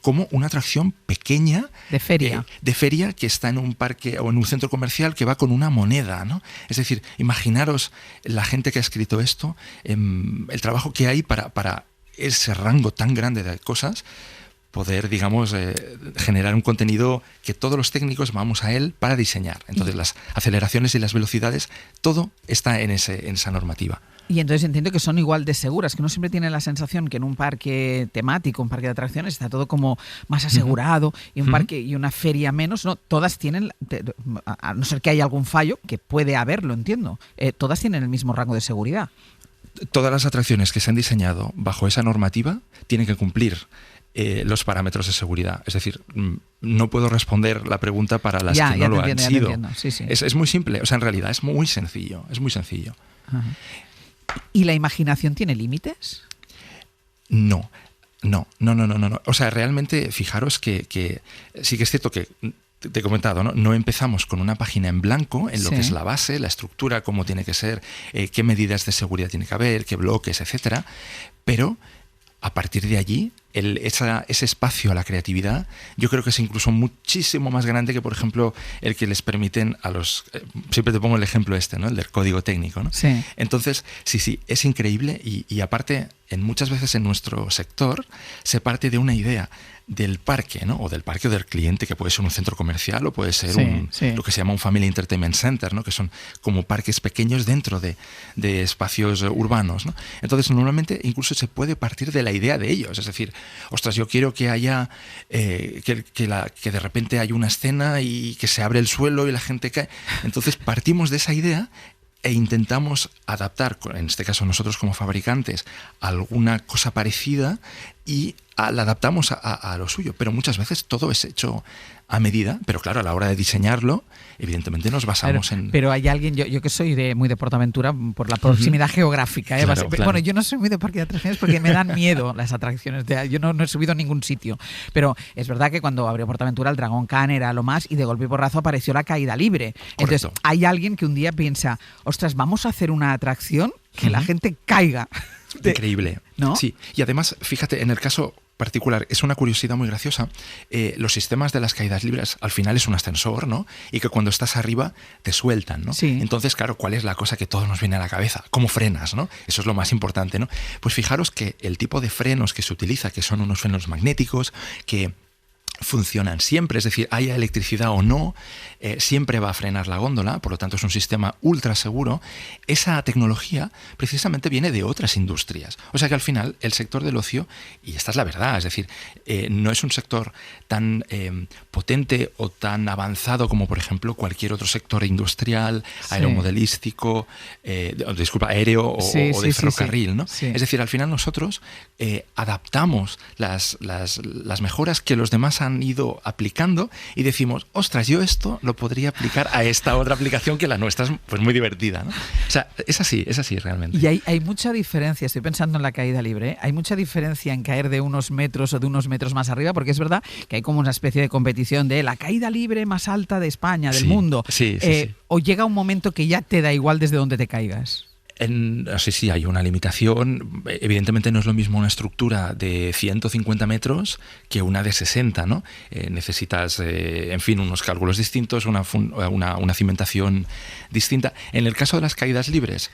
Speaker 6: como una atracción pequeña
Speaker 2: de feria
Speaker 6: que está en un parque o en un centro comercial que va con una moneda, ¿no? Es decir, imaginaros la gente que ha escrito esto, el trabajo que hay para ese rango tan grande de cosas, poder, digamos, generar un contenido que todos los técnicos vamos a él para diseñar. Entonces, las aceleraciones y las velocidades, todo está en esa normativa.
Speaker 2: Y entonces entiendo que son igual de seguras, que uno siempre tiene la sensación que en un parque temático, un parque de atracciones, está todo como más asegurado, y un parque y una feria menos, no, todas tienen, a no ser que haya algún fallo, que puede haberlo, entiendo, todas tienen el mismo rango de seguridad.
Speaker 6: Todas las atracciones que se han diseñado bajo esa normativa tienen que cumplir los parámetros de seguridad. Es decir, no puedo responder la pregunta para las que no lo han sido.
Speaker 2: Sí.
Speaker 6: Es muy simple, o sea, en realidad es muy sencillo,
Speaker 2: Ajá. ¿Y la imaginación tiene límites?
Speaker 6: No. O sea, realmente fijaros que sí que es cierto que te he comentado, ¿no? No empezamos con una página en blanco en lo que es la base, la estructura, cómo tiene que ser, qué medidas de seguridad tiene que haber, qué bloques, etcétera, pero a partir de allí, ese espacio a la creatividad, yo creo que es incluso muchísimo más grande que, por ejemplo, el que les permiten a los... siempre te pongo el ejemplo ¿no? El del código técnico, ¿no?
Speaker 2: Sí.
Speaker 6: Entonces, sí, es increíble y aparte, muchas veces en nuestro sector se parte de una idea del parque, ¿no? O del parque o del cliente, que puede ser un centro comercial o puede ser lo que se llama un Family Entertainment Center, ¿no? Que son como parques pequeños dentro de espacios urbanos, ¿no? Entonces, normalmente incluso se puede partir de la idea de ellos, es decir, ostras, yo quiero que haya que de repente hay una escena y que se abre el suelo y la gente cae. Entonces partimos de esa idea e intentamos adaptar, en este caso nosotros como fabricantes, alguna cosa parecida y la adaptamos a lo suyo, pero muchas veces todo es hecho a medida, pero claro, a la hora de diseñarlo, evidentemente nos basamos en...
Speaker 2: Pero hay alguien, yo que soy muy de PortAventura por la proximidad geográfica,
Speaker 6: Claro.
Speaker 2: Bueno, yo no soy muy de parque de atracciones porque me dan miedo las atracciones, yo no he subido a ningún sitio, pero es verdad que cuando abrió PortAventura el Dragon Khan era lo más y de golpe y porrazo apareció la caída libre. Entonces hay alguien que un día piensa, ostras, vamos a hacer una atracción que la gente caiga.
Speaker 6: Increíble,
Speaker 2: ¿no?
Speaker 6: Sí, y además, fíjate, en el caso particular, es una curiosidad muy graciosa, los sistemas de las caídas libres al final es un ascensor, ¿no? Y que cuando estás arriba te sueltan, ¿no?
Speaker 2: Sí.
Speaker 6: Entonces, claro, ¿cuál es la cosa que todos nos viene a la cabeza? ¿Cómo frenas, no? Eso es lo más importante, ¿no? Pues fijaros que el tipo de frenos que se utiliza, que son unos frenos magnéticos, que funcionan siempre, es decir, haya electricidad o no, siempre va a frenar la góndola, por lo tanto es un sistema ultra seguro. Esa tecnología precisamente viene de otras industrias. O sea que al final el sector del ocio, y esta es la verdad, es decir, no es un sector tan potente o tan avanzado como por ejemplo cualquier otro sector industrial, aeromodelístico, aéreo o de ferrocarril, ¿no?
Speaker 2: Sí.
Speaker 6: Es decir, al final nosotros adaptamos las mejoras que los demás han ido aplicando y decimos, ostras, yo esto lo podría aplicar a esta otra aplicación que la nuestra es pues muy divertida, ¿no? O sea, es así realmente.
Speaker 2: Y hay mucha diferencia, estoy pensando en la caída libre, hay mucha diferencia en caer de unos metros o de unos metros más arriba, porque es verdad que hay como una especie de competición de la caída libre más alta de España, del mundo.
Speaker 6: Sí.
Speaker 2: O llega un momento que ya te da igual desde donde te caigas.
Speaker 6: Sí, hay una limitación. Evidentemente no es lo mismo una estructura de 150 metros que una de 60, ¿no? Necesitas, unos cálculos distintos, una cimentación distinta. En el caso de las caídas libres,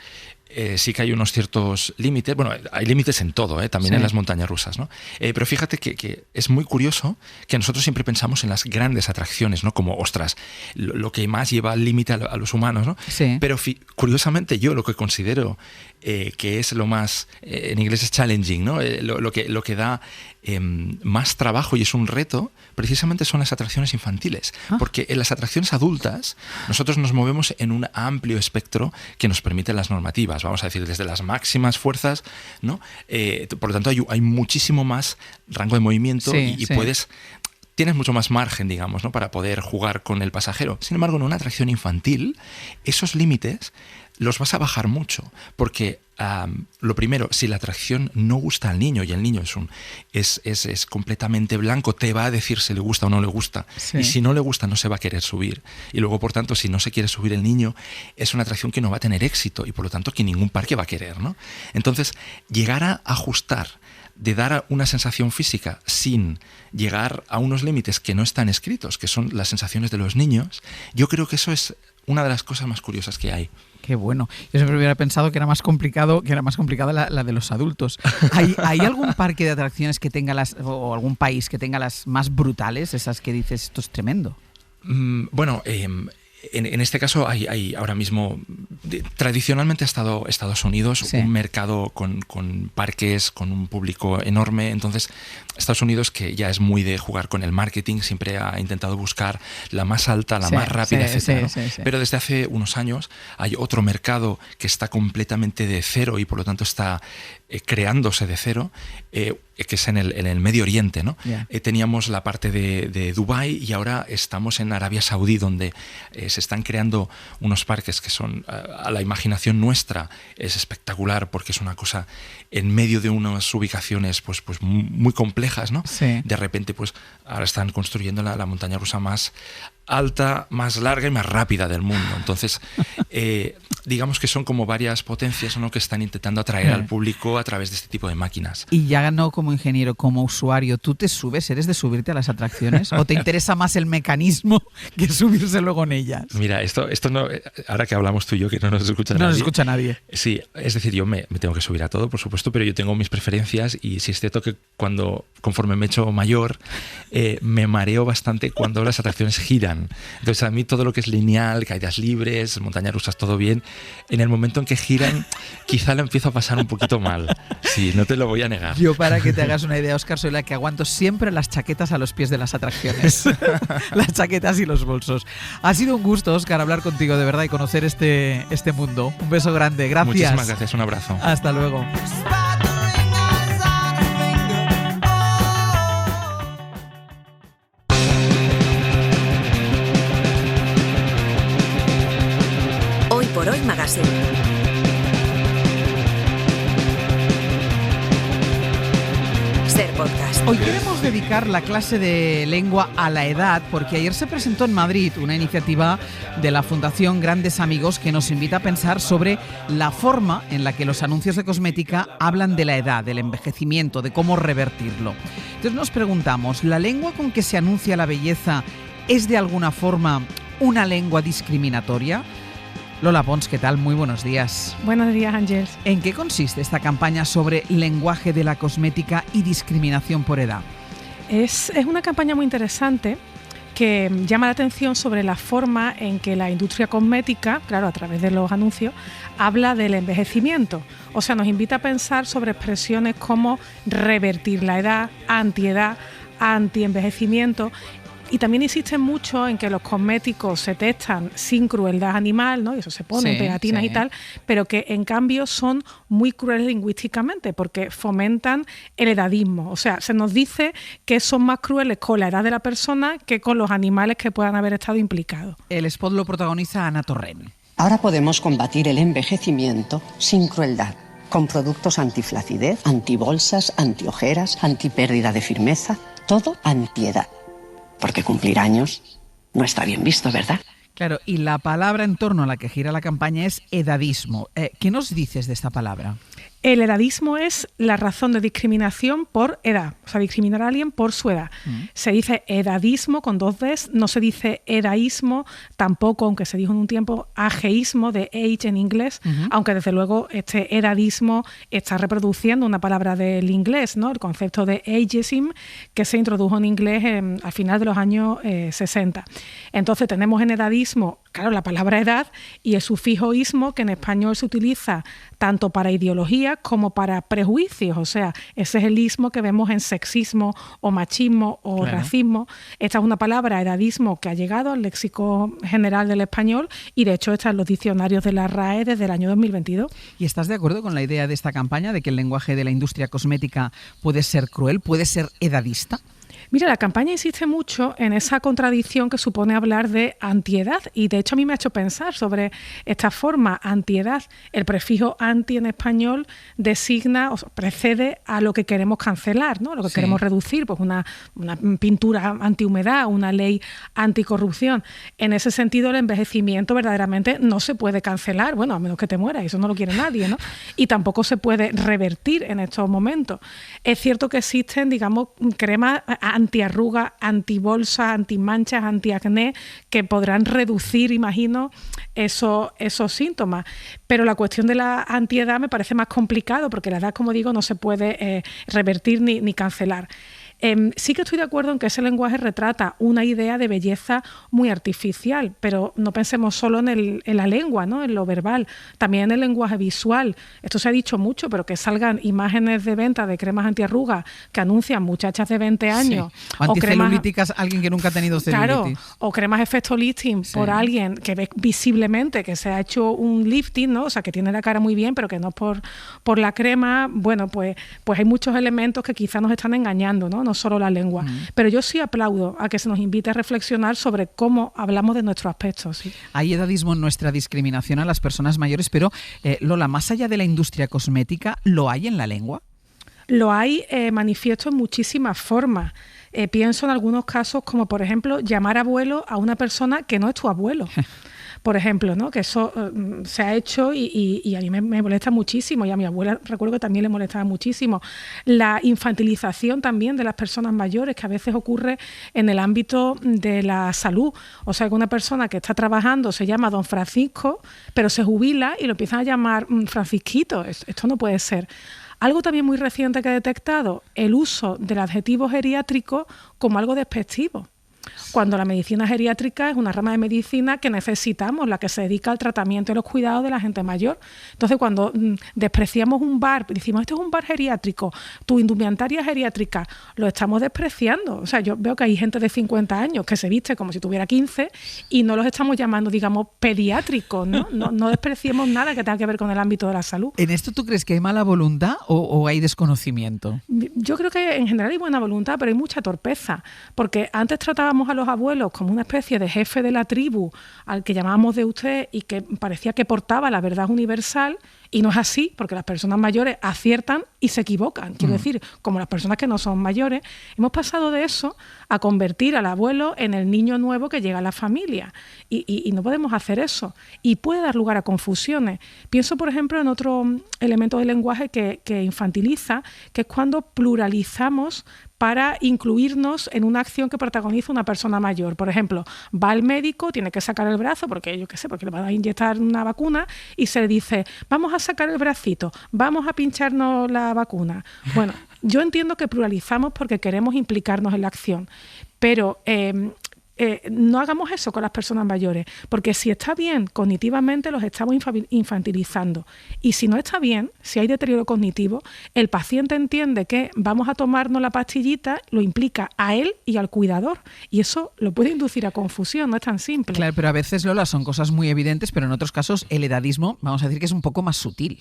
Speaker 6: sí que hay unos ciertos límites. Bueno, hay límites en todo, también en las montañas rusas, ¿no? Pero fíjate que es muy curioso que nosotros siempre pensamos en las grandes atracciones, ¿no? Como, ostras, lo que más lleva al límite a los humanos, ¿no?
Speaker 2: Sí.
Speaker 6: Pero curiosamente yo lo que considero que es lo más, en inglés es challenging, ¿no? Lo que da más trabajo y es un reto, precisamente son las atracciones infantiles. Porque en las atracciones adultas nosotros nos movemos en un amplio espectro que nos permiten las normativas, vamos a decir, desde las máximas fuerzas, ¿no? Por lo tanto hay muchísimo más rango de movimiento y tienes mucho más margen, digamos, ¿no? Para poder jugar con el pasajero. Sin embargo, en una atracción infantil, esos límites los vas a bajar mucho, porque lo primero, si la atracción no gusta al niño y el niño es completamente blanco, te va a decir si le gusta o no le gusta.
Speaker 2: Sí.
Speaker 6: Y si no le gusta, no se va a querer subir. Y luego, por tanto, si no se quiere subir el niño, es una atracción que no va a tener éxito y por lo tanto que ningún parque va a querer, ¿no? Entonces, llegar a ajustar, de dar una sensación física sin llegar a unos límites que no están escritos, que son las sensaciones de los niños, yo creo que eso es una de las cosas más curiosas que hay.
Speaker 2: Qué bueno. Yo siempre hubiera pensado que era más complicada la de los adultos. ¿Hay algún parque de atracciones que tenga o algún país que tenga las más brutales, esas que dices, esto es tremendo?
Speaker 6: Bueno, en este caso hay ahora mismo, tradicionalmente ha estado Estados Unidos, un mercado con parques, con un público enorme. Entonces, Estados Unidos, que ya es muy de jugar con el marketing, siempre ha intentado buscar la más alta, la más rápida, etc. ¿no? Pero desde hace unos años hay otro mercado que está completamente de cero y por lo tanto está creándose de cero, que es en el Medio Oriente, ¿no? Teníamos la parte de Dubái y ahora estamos en Arabia Saudí, donde se están creando unos parques que son, a la imaginación nuestra, es espectacular porque es una cosa en medio de unas ubicaciones pues muy complejas, ¿no?
Speaker 2: Sí.
Speaker 6: De repente, pues ahora están construyendo la montaña rusa más alta, más larga y más rápida del mundo. Entonces, digamos que son como varias potencias, ¿no? Que están intentando atraer al público a través de este tipo de máquinas.
Speaker 2: Y ya no como ingeniero, como usuario, ¿tú te subes? ¿Eres de subirte a las atracciones? ¿O te interesa más el mecanismo que subirse luego en ellas?
Speaker 6: Mira, esto no, ahora que hablamos tú y yo, que no nos escucha nadie.
Speaker 2: No nos escucha nadie.
Speaker 6: Sí, es decir, yo me tengo que subir a todo, por supuesto, pero yo tengo mis preferencias y sí es cierto que conforme me he hecho mayor, me mareo bastante cuando las atracciones giran. Entonces a mí todo lo que es lineal, caídas libres, montañas rusas, todo bien. En el momento en que giran, quizá lo empiezo a pasar un poquito mal. Sí, no te lo voy a negar.
Speaker 2: Yo, para que te hagas una idea, Óscar, soy la que aguanto siempre las chaquetas a los pies de las atracciones. Las chaquetas y los bolsos. Ha sido un gusto, Óscar, hablar contigo de verdad y conocer este mundo. Un beso grande. Gracias.
Speaker 6: Muchísimas gracias. Un abrazo.
Speaker 2: Hasta luego.
Speaker 1: Por Hoy Magazine. Ser Podcast.
Speaker 2: Hoy queremos dedicar la clase de lengua a la edad porque ayer se presentó en Madrid una iniciativa de la Fundación Grandes Amigos que nos invita a pensar sobre la forma en la que los anuncios de cosmética hablan de la edad, del envejecimiento, de cómo revertirlo. Entonces nos preguntamos, ¿la lengua con que se anuncia la belleza es de alguna forma una lengua discriminatoria? Lola Pons, ¿qué tal? Muy buenos días.
Speaker 7: Buenos días, Ángels.
Speaker 2: ¿En qué consiste esta campaña sobre lenguaje de la cosmética y discriminación por edad?
Speaker 7: Es una campaña muy interesante que llama la atención sobre la forma en que la industria cosmética, claro, a través de los anuncios, habla del envejecimiento. O sea, nos invita a pensar sobre expresiones como revertir la edad, antiedad, antienvejecimiento. Y también insisten mucho en que los cosméticos se testan sin crueldad animal, ¿no? Y eso se pone en pegatinas y tal, pero que en cambio son muy crueles lingüísticamente porque fomentan el edadismo. O sea, se nos dice que son más crueles con la edad de la persona que con los animales que puedan haber estado implicados.
Speaker 2: El spot lo protagoniza Ana Torrent.
Speaker 8: Ahora podemos combatir el envejecimiento sin crueldad, con productos antiflacidez, antibolsas, antiojeras, antipérdida de firmeza, todo antiedad. Porque cumplir años no está bien visto, ¿verdad?
Speaker 2: Claro, y la palabra en torno a la que gira la campaña es edadismo. ¿Qué nos dices de esta palabra?
Speaker 7: El edadismo es la razón de discriminación por edad, o sea, discriminar a alguien por su edad. Se dice edadismo con 2 Ds, no se dice edaísmo, tampoco, aunque se dijo en un tiempo ageísmo, de age en inglés, aunque desde luego este edadismo está reproduciendo una palabra del inglés, ¿no? El concepto de ageism, que se introdujo en inglés al final de los años 60. Entonces tenemos en edadismo, claro, la palabra edad y el sufijo ismo, que en español se utiliza tanto para ideología como para prejuicios, o sea, ese es el ismo que vemos en sexismo o machismo o racismo. Esta es una palabra, edadismo, que ha llegado al léxico general del español y de hecho está en los diccionarios de la RAE desde el año 2022.
Speaker 2: ¿Y estás de acuerdo con la idea de esta campaña de que el lenguaje de la industria cosmética puede ser cruel, puede ser edadista?
Speaker 7: Mira, la campaña insiste mucho en esa contradicción que supone hablar de antiedad y de hecho a mí me ha hecho pensar sobre esta forma, antiedad. El prefijo anti en español designa o precede a lo que queremos cancelar, ¿no? Lo que queremos reducir, pues una pintura antihumedad, una ley anticorrupción. En ese sentido, el envejecimiento verdaderamente no se puede cancelar, bueno, a menos que te mueras, eso no lo quiere nadie, ¿no? Y tampoco se puede revertir en estos momentos. Es cierto que existen, digamos, cremas antiarrugas, antibolsas, antimanchas, antiacné, que podrán reducir, imagino, esos síntomas. Pero la cuestión de la antiedad me parece más complicado, porque la edad, como digo, no se puede revertir ni cancelar. Sí que estoy de acuerdo en que ese lenguaje retrata una idea de belleza muy artificial, pero no pensemos solo en la lengua, ¿no? En lo verbal, también en el lenguaje visual. Esto se ha dicho mucho, pero que salgan imágenes de venta de cremas antiarrugas que anuncian muchachas de 20 años.
Speaker 2: Sí. O anticelulíticas, alguien que nunca ha tenido celulitis.
Speaker 7: Claro, o cremas efecto lifting por alguien que ve visiblemente que se ha hecho un lifting, ¿no? O sea, que tiene la cara muy bien, pero que no es por la crema. Bueno, pues hay muchos elementos que quizás nos están engañando, ¿no? No solo la lengua. Pero yo sí aplaudo a que se nos invite a reflexionar sobre cómo hablamos de nuestro aspecto. ¿Sí?
Speaker 2: Hay edadismo en nuestra discriminación a las personas mayores, pero Lola, más allá de la industria cosmética, ¿lo hay en la lengua?
Speaker 7: Lo hay manifiesto en muchísimas formas. Pienso en algunos casos como, por ejemplo, llamar abuelo a una persona que no es tu abuelo. Por ejemplo, ¿no? Que eso se ha hecho y a mí me molesta muchísimo y a mi abuela recuerdo que también le molestaba muchísimo. La infantilización también de las personas mayores, que a veces ocurre en el ámbito de la salud. O sea, que una persona que está trabajando se llama don Francisco, pero se jubila y lo empiezan a llamar Francisquito. Esto no puede ser. Algo también muy reciente que he detectado, el uso del adjetivo geriátrico como algo despectivo. Cuando la medicina geriátrica es una rama de medicina que necesitamos, la que se dedica al tratamiento y los cuidados de la gente mayor. Entonces, cuando despreciamos un bar, decimos, esto es un bar geriátrico, tu indumentaria geriátrica, lo estamos despreciando. O sea, yo veo que hay gente de 50 años que se viste como si tuviera 15 y no los estamos llamando, digamos, pediátricos, ¿no? No despreciemos nada que tenga que ver con el ámbito de la salud.
Speaker 2: ¿En esto tú crees que hay mala voluntad o hay desconocimiento?
Speaker 7: Yo creo que en general hay buena voluntad, pero hay mucha torpeza, porque antes tratábamos a los abuelos como una especie de jefe de la tribu al que llamábamos de usted y que parecía que portaba la verdad universal, y no es así, porque las personas mayores aciertan y se equivocan. Quiero decir, como las personas que no son mayores, hemos pasado de eso a convertir al abuelo en el niño nuevo que llega a la familia. Y no podemos hacer eso. Y puede dar lugar a confusiones. Pienso, por ejemplo, en otro elemento del lenguaje que infantiliza, que es cuando pluralizamos para incluirnos en una acción que protagoniza una persona mayor. Por ejemplo, va al médico, tiene que sacar el brazo porque porque le van a inyectar una vacuna y se le dice, vamos a sacar el bracito, vamos a pincharnos la vacuna. Bueno, yo entiendo que pluralizamos porque queremos implicarnos en la acción, pero no hagamos eso con las personas mayores, porque si está bien cognitivamente los estamos infantilizando, y si no está bien, si hay deterioro cognitivo, el paciente entiende que vamos a tomarnos la pastillita, lo implica a él y al cuidador, y eso lo puede inducir a confusión, no es tan simple.
Speaker 2: Claro, pero a veces, Lola, son cosas muy evidentes, pero en otros casos el edadismo, vamos a decir que es un poco más sutil.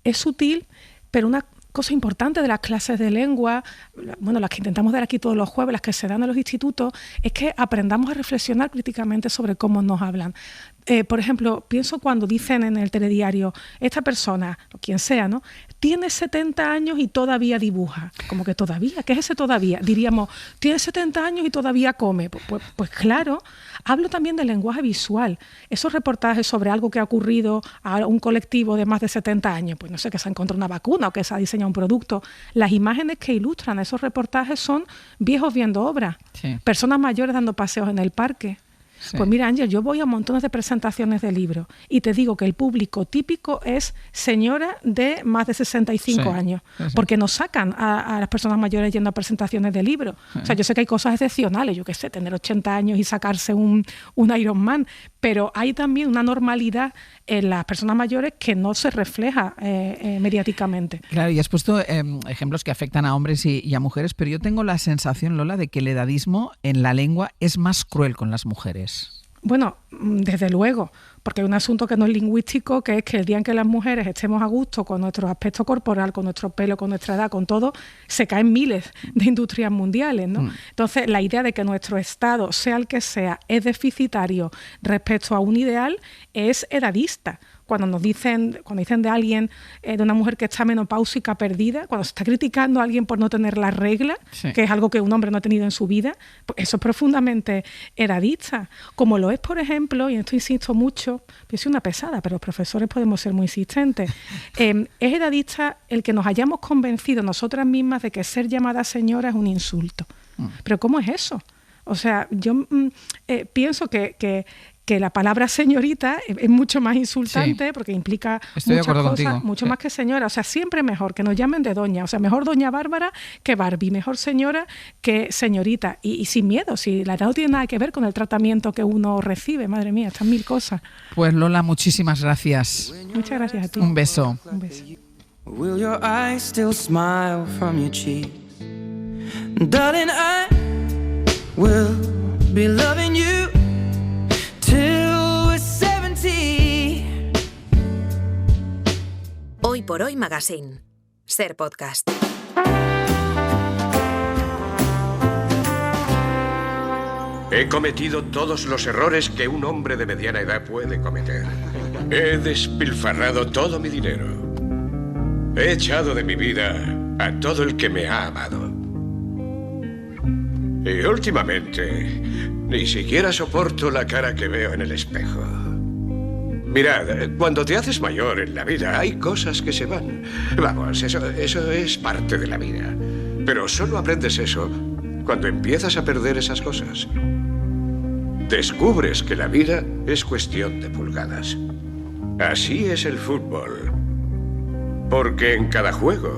Speaker 7: Es sutil, pero una cosa importante de las clases de lengua, bueno, las que intentamos dar aquí todos los jueves, las que se dan en los institutos, es que aprendamos a reflexionar críticamente sobre cómo nos hablan. Por ejemplo, pienso cuando dicen en el telediario, esta persona, o quien sea, ¿no?, tiene 70 años y todavía dibuja. Como que todavía, ¿qué es ese todavía? Diríamos, tiene 70 años y todavía come. Pues claro, hablo también del lenguaje visual. Esos reportajes sobre algo que ha ocurrido a un colectivo de más de 70 años, pues no sé, que se ha encontrado una vacuna o que se ha diseñado un producto. Las imágenes que ilustran esos reportajes son viejos viendo obras, personas mayores dando paseos en el parque. Sí. Pues mira, Ángel, yo voy a montones de presentaciones de libros y te digo que el público típico es señora de más de 65 años, porque nos sacan a las personas mayores yendo a presentaciones de libros. O sea, yo sé que hay cosas excepcionales, yo qué sé, tener 80 años y sacarse un Ironman, pero hay también una normalidad en las personas mayores que no se refleja mediáticamente.
Speaker 2: Claro, y has puesto ejemplos que afectan a hombres y a mujeres, pero yo tengo la sensación, Lola, de que el edadismo en la lengua es más cruel con las mujeres.
Speaker 7: Bueno, desde luego, porque hay un asunto que no es lingüístico, que es que el día en que las mujeres estemos a gusto con nuestro aspecto corporal, con nuestro pelo, con nuestra edad, con todo, se caen miles de industrias mundiales, ¿no? Entonces, la idea de que nuestro estado, sea el que sea, es deficitario respecto a un ideal, es edadista. Cuando dicen de alguien, de una mujer que está menopáusica perdida, cuando se está criticando a alguien por no tener la regla, que es algo que un hombre no ha tenido en su vida, pues eso es profundamente edadista. Como lo es, por ejemplo, y en esto insisto mucho, yo soy una pesada, pero los profesores podemos ser muy insistentes, es edadista el que nos hayamos convencido nosotras mismas de que ser llamada señora es un insulto. Pero ¿cómo es eso? O sea, yo pienso que la palabra señorita es mucho más insultante porque implica muchas cosas, contigo. Mucho más que señora. O sea, siempre mejor que nos llamen de doña. O sea, mejor doña Bárbara que Barbie, mejor señora que señorita. Y sin miedo, si la edad no tiene nada que ver con el tratamiento que uno recibe. Madre mía, están mil cosas.
Speaker 2: Pues Lola, muchísimas gracias.
Speaker 7: Muchas gracias a ti.
Speaker 2: Un beso.
Speaker 7: Un beso.
Speaker 5: Will your eyes still smile from your cheeks? Darling, I will be loving you till we're 70.
Speaker 1: Hoy por Hoy Magazine. Ser Podcast.
Speaker 9: He cometido todos los errores que un hombre de mediana edad puede cometer. He despilfarrado todo mi dinero. He echado de mi vida a todo el que me ha amado. Y últimamente, ni siquiera soporto la cara que veo en el espejo. Mirad, cuando te haces mayor en la vida, hay cosas que se van. Vamos, eso es parte de la vida. Pero solo aprendes eso cuando empiezas a perder esas cosas. Descubres que la vida es cuestión de pulgadas. Así es el fútbol. Porque en cada juego,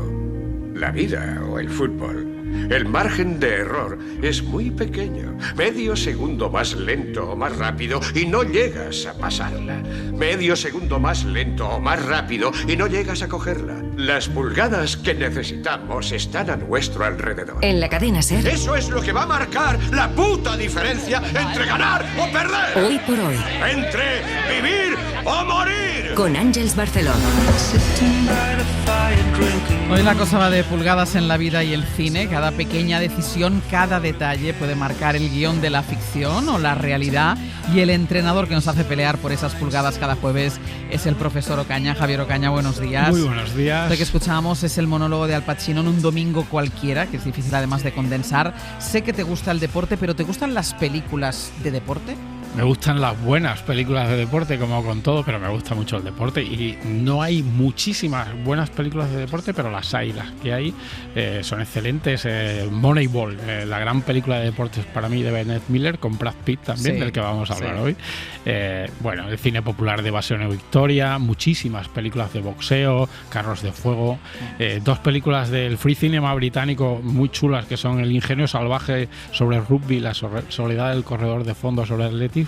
Speaker 9: la vida o el fútbol, el margen de error es muy pequeño. Medio segundo más lento o más rápido y no llegas a pasarla. Medio segundo más lento o más rápido y no llegas a cogerla. Las pulgadas que necesitamos están a nuestro alrededor.
Speaker 10: En la cadena SER.
Speaker 9: Eso es lo que va a marcar la puta diferencia entre ganar o perder.
Speaker 10: Hoy por hoy.
Speaker 9: Entre vivir o morir.
Speaker 10: Con Ángeles Barcelona.
Speaker 2: Hoy la cosa va de pulgadas en la vida y el cine. Cada pequeña decisión, cada detalle puede marcar el guión de la ficción o la realidad. Y el entrenador que nos hace pelear por esas pulgadas cada jueves es el profesor Ocaña. Javier Ocaña, buenos días.
Speaker 3: Muy buenos días.
Speaker 2: Lo que escuchábamos es el monólogo de Al Pacino en un domingo cualquiera, que es difícil además de condensar. Sé que te gusta el deporte, pero ¿te gustan las películas de deporte?
Speaker 10: Me gustan las buenas películas de deporte, como con todo, pero me gusta mucho el deporte. Y no hay muchísimas buenas películas de deporte, pero las hay. Las que hay son excelentes. Moneyball, la gran película de deportes para mí de Bennett Miller, con Brad Pitt también, del que vamos a hablar hoy. Bueno, el cine popular de Evasión y Victoria, muchísimas películas de boxeo, Carros de Fuego, 2 películas del free cinema británico muy chulas, que son El ingenio salvaje sobre el rugby, La soledad del corredor de fondo sobre el atletismo,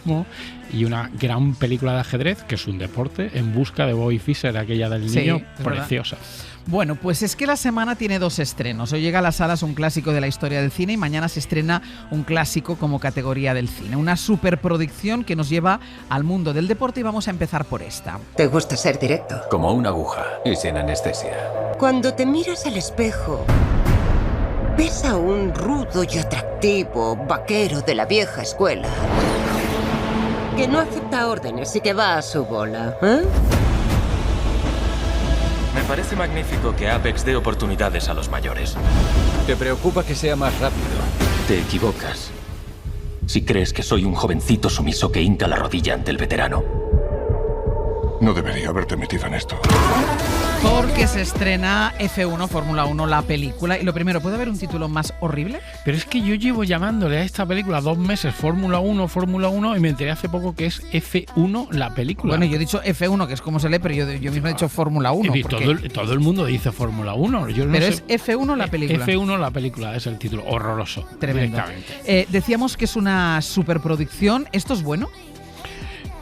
Speaker 10: y una gran película de ajedrez, que es un deporte, En busca de Bobby Fischer, aquella del niño, preciosa.
Speaker 2: Bueno, pues es que la semana tiene 2 estrenos. Hoy llega a las salas un clásico de la historia del cine y mañana se estrena un clásico como categoría del cine. Una superproducción que nos lleva al mundo del deporte y vamos a empezar por esta.
Speaker 11: ¿Te gusta ser directo?
Speaker 12: Como una aguja y sin anestesia.
Speaker 11: Cuando te miras al espejo, ves a un rudo y atractivo vaquero de la vieja escuela que no acepta órdenes y que va a su bola, ¿eh?
Speaker 12: Me parece magnífico que Apex dé oportunidades a los mayores. ¿Te preocupa que sea más rápido? Te equivocas si crees que soy un jovencito sumiso que hinca la rodilla ante el veterano.
Speaker 13: No debería haberte metido en esto.
Speaker 2: Porque se estrena F1, Fórmula 1, la película. Y lo primero, ¿puede haber un título más horrible?
Speaker 10: Pero es que yo llevo llamándole a esta película 2 meses Fórmula 1, y me enteré hace poco que es F1, la película.
Speaker 2: Bueno, yo he dicho F1, que es como se lee, pero yo mismo he dicho Fórmula 1.
Speaker 10: Y todo el mundo dice Fórmula 1.
Speaker 2: Pero es F1 la película.
Speaker 10: F1 la película es el título. Horroroso.
Speaker 2: Tremendo. Decíamos que es una superproducción. ¿Esto es bueno?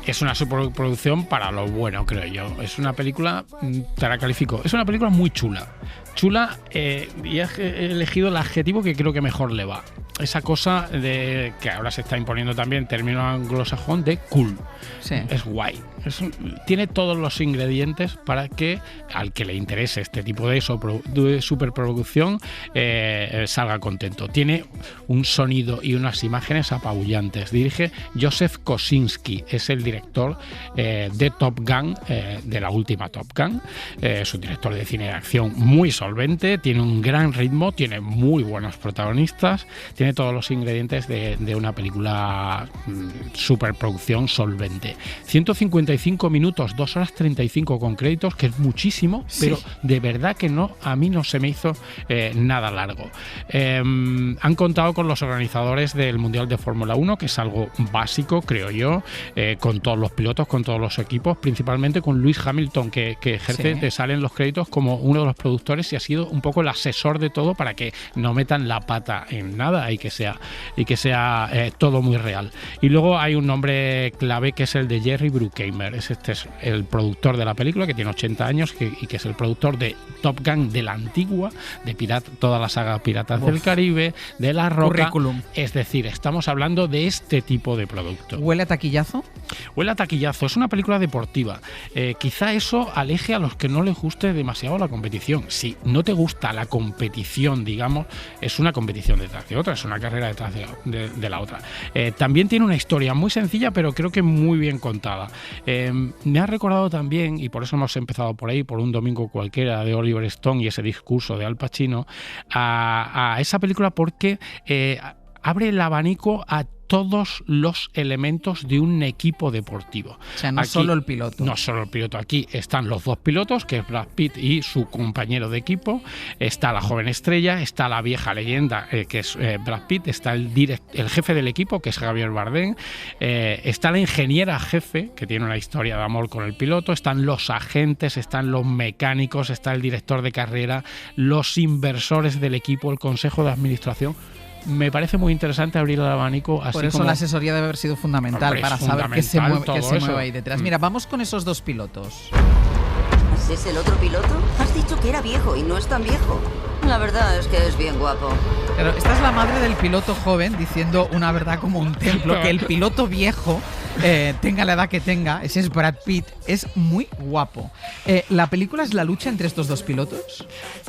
Speaker 10: Es una superproducción para lo bueno, creo yo. Es una película, te la califico, es una película muy chula. Chula, y he elegido el adjetivo que creo que mejor le va. Esa cosa de que ahora se está imponiendo también, término anglosajón, de cool.
Speaker 2: Sí.
Speaker 10: Es guay. Tiene todos los ingredientes para que al que le interese este tipo de superproducción salga contento. Tiene un sonido y unas imágenes apabullantes. Dirige Joseph Kosinski, es el director de Top Gun, de la última Top Gun. Es un director de cine de acción muy solvente, tiene un gran ritmo, tiene muy buenos protagonistas, tiene todos los ingredientes de una película superproducción solvente. 155 minutos, 2 horas 35 con créditos, que es muchísimo, pero de verdad que a mí no se me hizo nada largo. Han contado con los organizadores del Mundial de Fórmula 1, que es algo básico, creo yo, con todos los pilotos, con todos los equipos, principalmente con Lewis Hamilton, que ejerce, te salen los créditos como uno de los productores y ha sido un poco el asesor de todo para que no metan la pata en nada y que sea todo muy real. Y luego hay un nombre clave que es el de Jerry Bruckheimer. Este es el productor de la película, que tiene 80 años y que es el productor de Top Gun, de la antigua, de toda la saga Piratas del Caribe, de La Roca.
Speaker 2: Currículum.
Speaker 10: Es decir, estamos hablando de este tipo de producto.
Speaker 2: ¿Huele a taquillazo?
Speaker 10: Huele a taquillazo. Es una película deportiva. Quizá eso aleje a los que no les guste demasiado la competición. Si no te gusta la competición, digamos, es una competición detrás de otra, es una carrera detrás de la otra. También tiene una historia muy sencilla, pero creo que muy bien contada. Me ha recordado también, y por eso hemos empezado por ahí, por Un domingo cualquiera de Oliver Stone y ese discurso de Al Pacino, a esa película porque abre el abanico a todos los elementos de un equipo deportivo.
Speaker 2: O sea, no solo el piloto.
Speaker 10: No solo el piloto. Aquí están los 2 pilotos, que es Brad Pitt y su compañero de equipo. Está la joven estrella, está la vieja leyenda, que es Brad Pitt, está el jefe del equipo, que es Javier Bardem, está la ingeniera jefe, que tiene una historia de amor con el piloto, están los agentes, están los mecánicos, está el director de carrera, los inversores del equipo, el consejo de administración. Me parece muy interesante abrir el abanico así.
Speaker 2: Por eso
Speaker 10: como
Speaker 2: la asesoría debe haber sido fundamental para saber qué se mueve ahí detrás. Mira, vamos con esos 2 pilotos.
Speaker 14: ¿Es el otro piloto? Has dicho que era viejo y no es tan viejo. La verdad es que es bien guapo.
Speaker 2: Pero esta es la madre del piloto joven diciendo una verdad como un templo, que el piloto viejo tenga la edad que tenga, ese es Brad Pitt, es muy guapo. ¿La película es la lucha entre estos dos pilotos?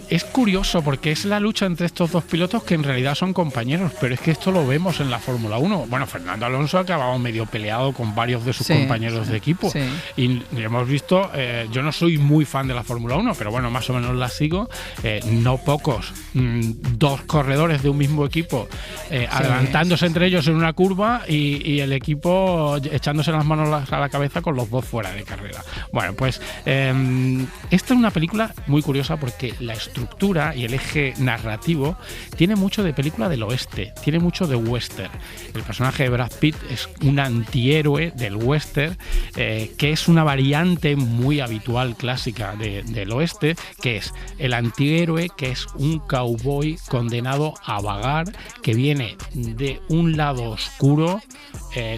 Speaker 10: Es curioso porque es la lucha entre estos dos pilotos que en realidad son compañeros, pero es que esto lo vemos en la Fórmula 1. Bueno, Fernando Alonso ha acabado medio peleado con varios de sus compañeros de equipo.
Speaker 2: Sí.
Speaker 10: Y hemos visto, yo no soy muy fan de la Fórmula 1, pero bueno, más o menos la sigo. No pocos, dos corredores de un mismo equipo adelantándose entre ellos en una curva y el equipo echándose las manos a la cabeza con los dos fuera de carrera. Bueno, pues esta es una película muy curiosa porque la estructura y el eje narrativo tiene mucho de película del oeste, tiene mucho de western. El personaje de Brad Pitt es un antihéroe del western, que es una variante muy habitual, clásica del oeste, que es el antihéroe, que es un cowboy condenado a vagar, que viene de un lado oscuro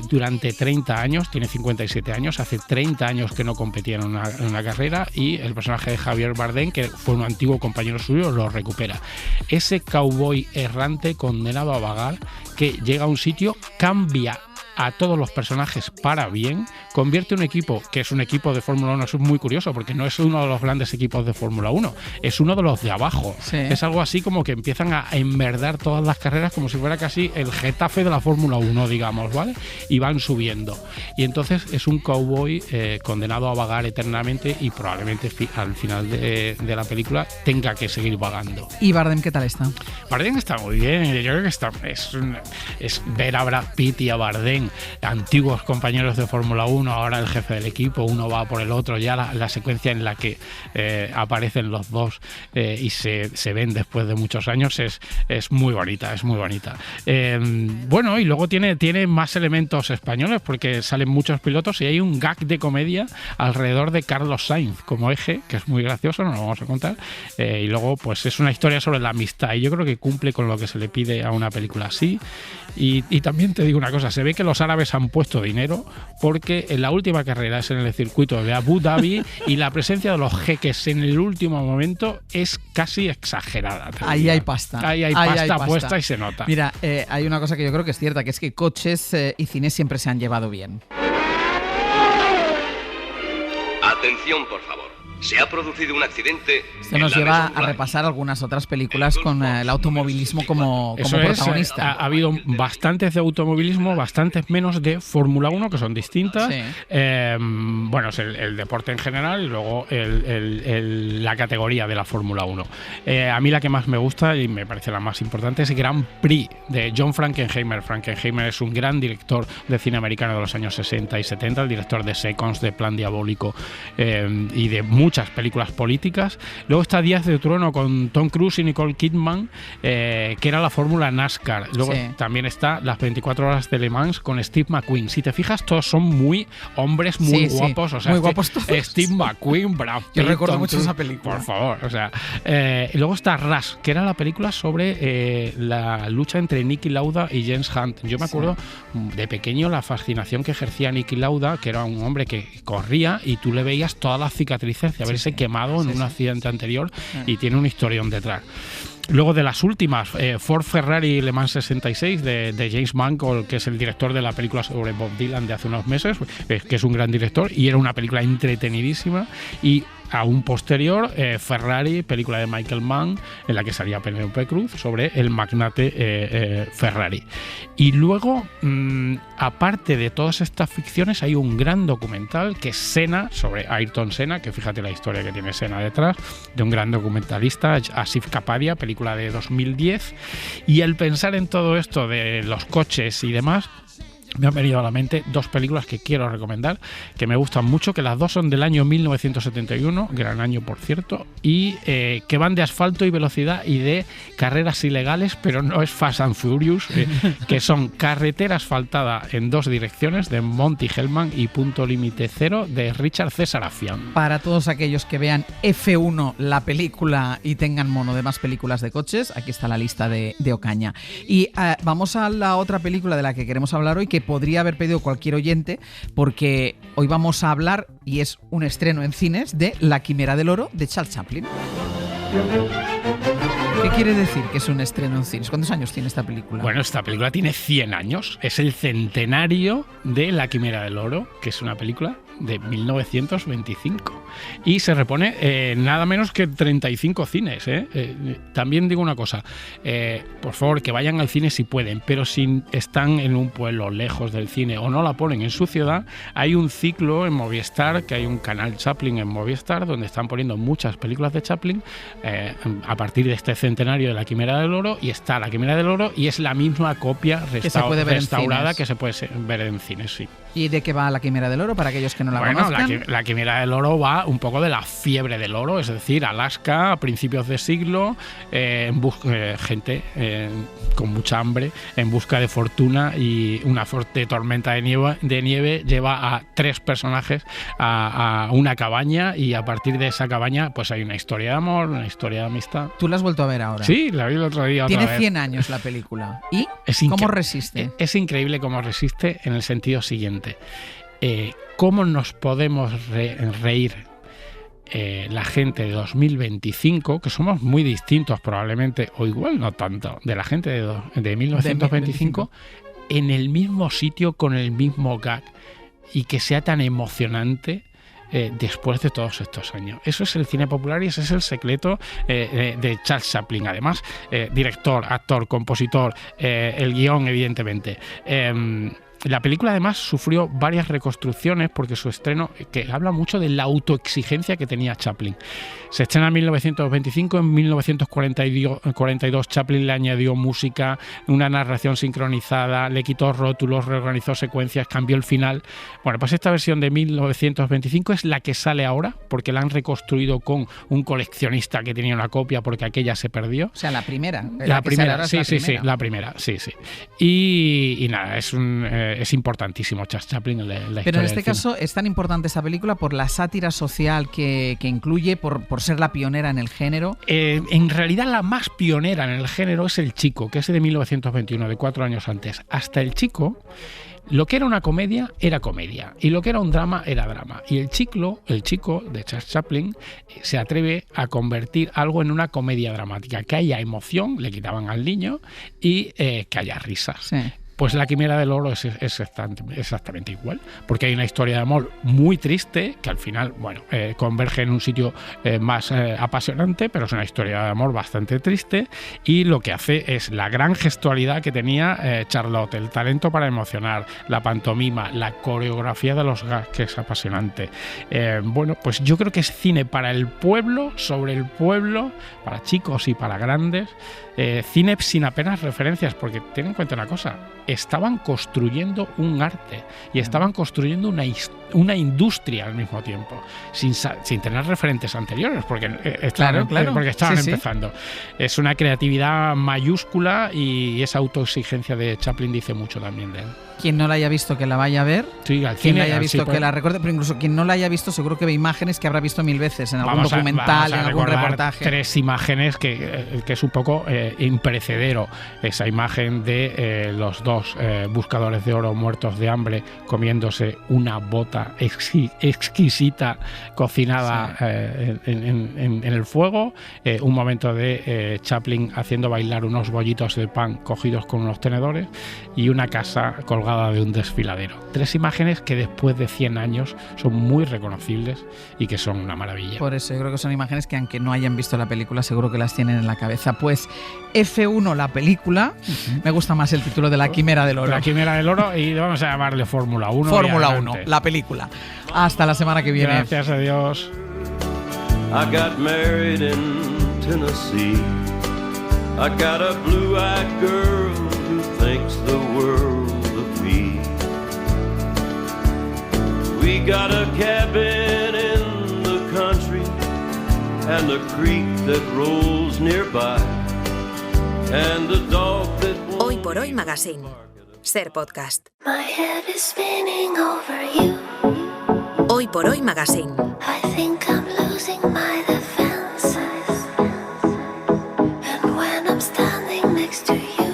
Speaker 10: durante 30 años, tiene 57 años, hace 30 años que no competía en una carrera, y el personaje de Javier Bardem, que fue un antiguo compañero suyo, lo recupera. Ese cowboy errante condenado a vagar, que llega a un sitio, cambia a todos los personajes para bien, convierte un equipo, que es un equipo de Fórmula 1, eso es muy curioso, porque no es uno de los grandes equipos de Fórmula 1, es uno de los de abajo.
Speaker 2: Sí.
Speaker 10: Es algo así como que empiezan a enmerdar todas las carreras como si fuera casi el Getafe de la Fórmula 1, digamos, ¿vale? Y van subiendo. Y entonces es un cowboy condenado a vagar eternamente y probablemente al final de la película tenga que seguir vagando.
Speaker 2: ¿Y Bardem qué tal está?
Speaker 10: Bardem está muy bien, yo creo que es ver a Brad Pitt y a Bardem, antiguos compañeros de Fórmula 1, ahora el jefe del equipo, uno va por el otro, ya la secuencia en la que aparecen los dos y se ven después de muchos años es muy bonita, es muy bonita. Bueno, y luego tiene más elementos españoles porque salen muchos pilotos y hay un gag de comedia alrededor de Carlos Sainz como eje, que es muy gracioso, no lo vamos a contar, y luego pues es una historia sobre la amistad y yo creo que cumple con lo que se le pide a una película así. Y también te digo una cosa, se ve que los árabes han puesto dinero porque en la última carrera es en el circuito de Abu Dhabi y la presencia de los jeques en el último momento es casi exagerada.
Speaker 2: Ahí hay pasta.
Speaker 10: Ahí hay pasta puesta y se nota.
Speaker 2: Mira, hay una cosa que yo creo que es cierta, que es que coches y cine siempre se han llevado bien.
Speaker 15: Atención, por favor. Se ha producido un accidente.
Speaker 2: Esto nos lleva a repasar algunas otras películas con el automovilismo como protagonista.
Speaker 10: Ha habido bastantes de automovilismo, bastantes menos de Fórmula 1, que son distintas. Sí. Bueno, es el deporte en general y luego la categoría de la Fórmula 1. A mí la que más me gusta y me parece la más importante es Grand Prix, de John Frankenheimer. Frankenheimer es un gran director de cine americano de los años 60 y 70, el director de Seconds, de Plan Diabólico y de muchas películas políticas. Luego está Días de Trueno con Tom Cruise y Nicole Kidman, que era la fórmula NASCAR. Luego también está Las 24 horas de Le Mans con Steve McQueen. Si te fijas, todos son hombres muy guapos. O sea,
Speaker 2: muy guapos todos.
Speaker 10: Steve McQueen, Brad Pitt.
Speaker 2: Yo recuerdo mucho esa película.
Speaker 10: Por favor. O sea, y luego está Rush, que era la película sobre la lucha entre Niki Lauda y James Hunt. Yo me acuerdo de pequeño la fascinación que ejercía Niki Lauda, que era un hombre que corría y tú le veías todas las cicatrices de haberse quemado en un accidente anterior y tiene un historión detrás. Luego de las últimas, Ford Ferrari Le Mans 66 de James Mangold, que es el director de la película sobre Bob Dylan de hace unos meses, que es un gran director y era una película entretenidísima. Y aún posterior, Ferrari, película de Michael Mann, en la que salía Penélope Cruz, sobre el magnate Ferrari. Y luego, aparte de todas estas ficciones, hay un gran documental que es Senna, sobre Ayrton Senna, que fíjate la historia que tiene Senna detrás, de un gran documentalista, Asif Kapadia, película de 2010. Y el pensar en todo esto de los coches y demás, me han venido a la mente dos películas que quiero recomendar, que me gustan mucho, que las dos son del año 1971, gran año por cierto, y que van de asfalto y velocidad y de carreras ilegales, pero no es Fast and Furious, que son Carretera asfaltada en dos direcciones, de Monty Hellman, y Punto Límite Cero, de Richard C. Sarafian.
Speaker 2: Para todos aquellos que vean F1, la película, y tengan mono de más películas de coches, aquí está la lista de Ocaña. Y vamos a la otra película de la que queremos hablar hoy, que podría haber pedido cualquier oyente, porque hoy vamos a hablar, y es un estreno en cines, de La Quimera del Oro, de Charles Chaplin. ¿Qué quiere decir que es un estreno en cines? ¿Cuántos años tiene esta película?
Speaker 10: Bueno, esta película tiene 100 años. Es el centenario de La Quimera del Oro, que es una película de 1925. Y se repone nada menos que 35 cines. También digo una cosa. Por favor, que vayan al cine si pueden, pero si están en un pueblo lejos del cine o no la ponen en su ciudad, hay un ciclo en Movistar, que hay un canal Chaplin en Movistar, donde están poniendo muchas películas de Chaplin a partir de este centenario de La Quimera del Oro, y está La Quimera del Oro y es la misma copia restaurada que se puede ver en cines, sí.
Speaker 2: ¿Y de qué va La Quimera del Oro para aquellos que no la conozcan?
Speaker 10: La Quimera del Oro va un poco de la fiebre del oro, es decir, Alaska a principios de siglo, gente con mucha hambre en busca de fortuna, y una fuerte tormenta de nieve lleva a 3 personajes a una cabaña, y a partir de esa cabaña pues hay una historia de amor, una historia de amistad.
Speaker 2: ¿Tú la has vuelto a ver ahora?
Speaker 10: Sí, la vi el otro día.
Speaker 2: Tiene 100 años la película. ¿Y cómo resiste?
Speaker 10: Es increíble cómo resiste en el sentido siguiente. ¿Cómo nos podemos reír la gente de 2025, que somos muy distintos probablemente, o igual no tanto, de la gente de 1925, en el mismo sitio, con el mismo gag, y que sea tan emocionante después de todos estos años? Eso es el cine popular y ese es el secreto de Charles Chaplin. Además, director, actor, compositor, el guión, evidentemente. La película además sufrió varias reconstrucciones porque su estreno, que habla mucho de la autoexigencia que tenía Chaplin. Se estrena en 1925, en 1942 Chaplin le añadió música, una narración sincronizada, le quitó rótulos, reorganizó secuencias, cambió el final. Bueno, pues esta versión de 1925 es la que sale ahora, porque la han reconstruido con un coleccionista que tenía una copia porque aquella se perdió.
Speaker 2: O sea, la primera.
Speaker 10: La primera, sí, la primera, sí. Y nada, es importantísimo Charles Chaplin en la historia.
Speaker 2: Pero en este caso es tan importante esta película por la sátira social que incluye, por ser la pionera en el género.
Speaker 10: En realidad la más pionera en el género es El Chico, que es de 1921, de 4 años antes. Hasta El Chico, lo que era una comedia era comedia, y lo que era un drama era drama. Y el chico de Charles Chaplin se atreve a convertir algo en una comedia dramática, que haya emoción, le quitaban al niño, y que haya risas. Sí. Pues La Quimera del Oro es exactamente igual, porque hay una historia de amor muy triste que al final, converge en un sitio más apasionante, pero es una historia de amor bastante triste, y lo que hace es la gran gestualidad que tenía Charlotte, el talento para emocionar, la pantomima, la coreografía de los gags, que es apasionante. Pues yo creo que es cine para el pueblo, sobre el pueblo, para chicos y para grandes. Cine sin apenas referencias, porque ten en cuenta una cosa, estaban construyendo un arte y estaban construyendo una industria al mismo tiempo, sin tener referentes anteriores, porque estaban empezando. Es una creatividad mayúscula, y esa autoexigencia de Chaplin dice mucho también de él.
Speaker 2: Quien no la haya visto, que la vaya a ver.
Speaker 10: Sí, al
Speaker 2: quien
Speaker 10: cine,
Speaker 2: la haya visto, que la recuerde. Pero incluso quien no la haya visto, seguro que ve imágenes que habrá visto 1000 veces en algún documental, en algún reportaje.
Speaker 10: 3 imágenes que es un poco imperecedero. Esa imagen de los 2 buscadores de oro muertos de hambre comiéndose una bota exquisita cocinada en el fuego. Un momento de Chaplin haciendo bailar unos bollitos de pan cogidos con unos tenedores, y una casa colgada de un desfiladero. 3 imágenes que después de 100 años son muy reconocibles y que son una maravilla.
Speaker 2: Por eso yo creo que son imágenes que, aunque no hayan visto la película, seguro que las tienen en la cabeza. Pues F1, la película. Me gusta más el título de La Quimera del Oro.
Speaker 10: La Quimera del Oro, y vamos a llamarle Fórmula 1.
Speaker 2: Fórmula 1, la película. Hasta la semana que viene.
Speaker 10: Gracias a Dios.
Speaker 16: I got married in Tennessee. I got a blue-eyed girl who thinks the world of me. We got a cabin in the country and a creek that rolls nearby and a dog that
Speaker 1: Hoy por Hoy Magazine. Ser podcast.
Speaker 17: My head is spinning over you.
Speaker 1: Hoy por Hoy Magazine.
Speaker 17: I think I'm losing my defenses. And when I'm standing next to you,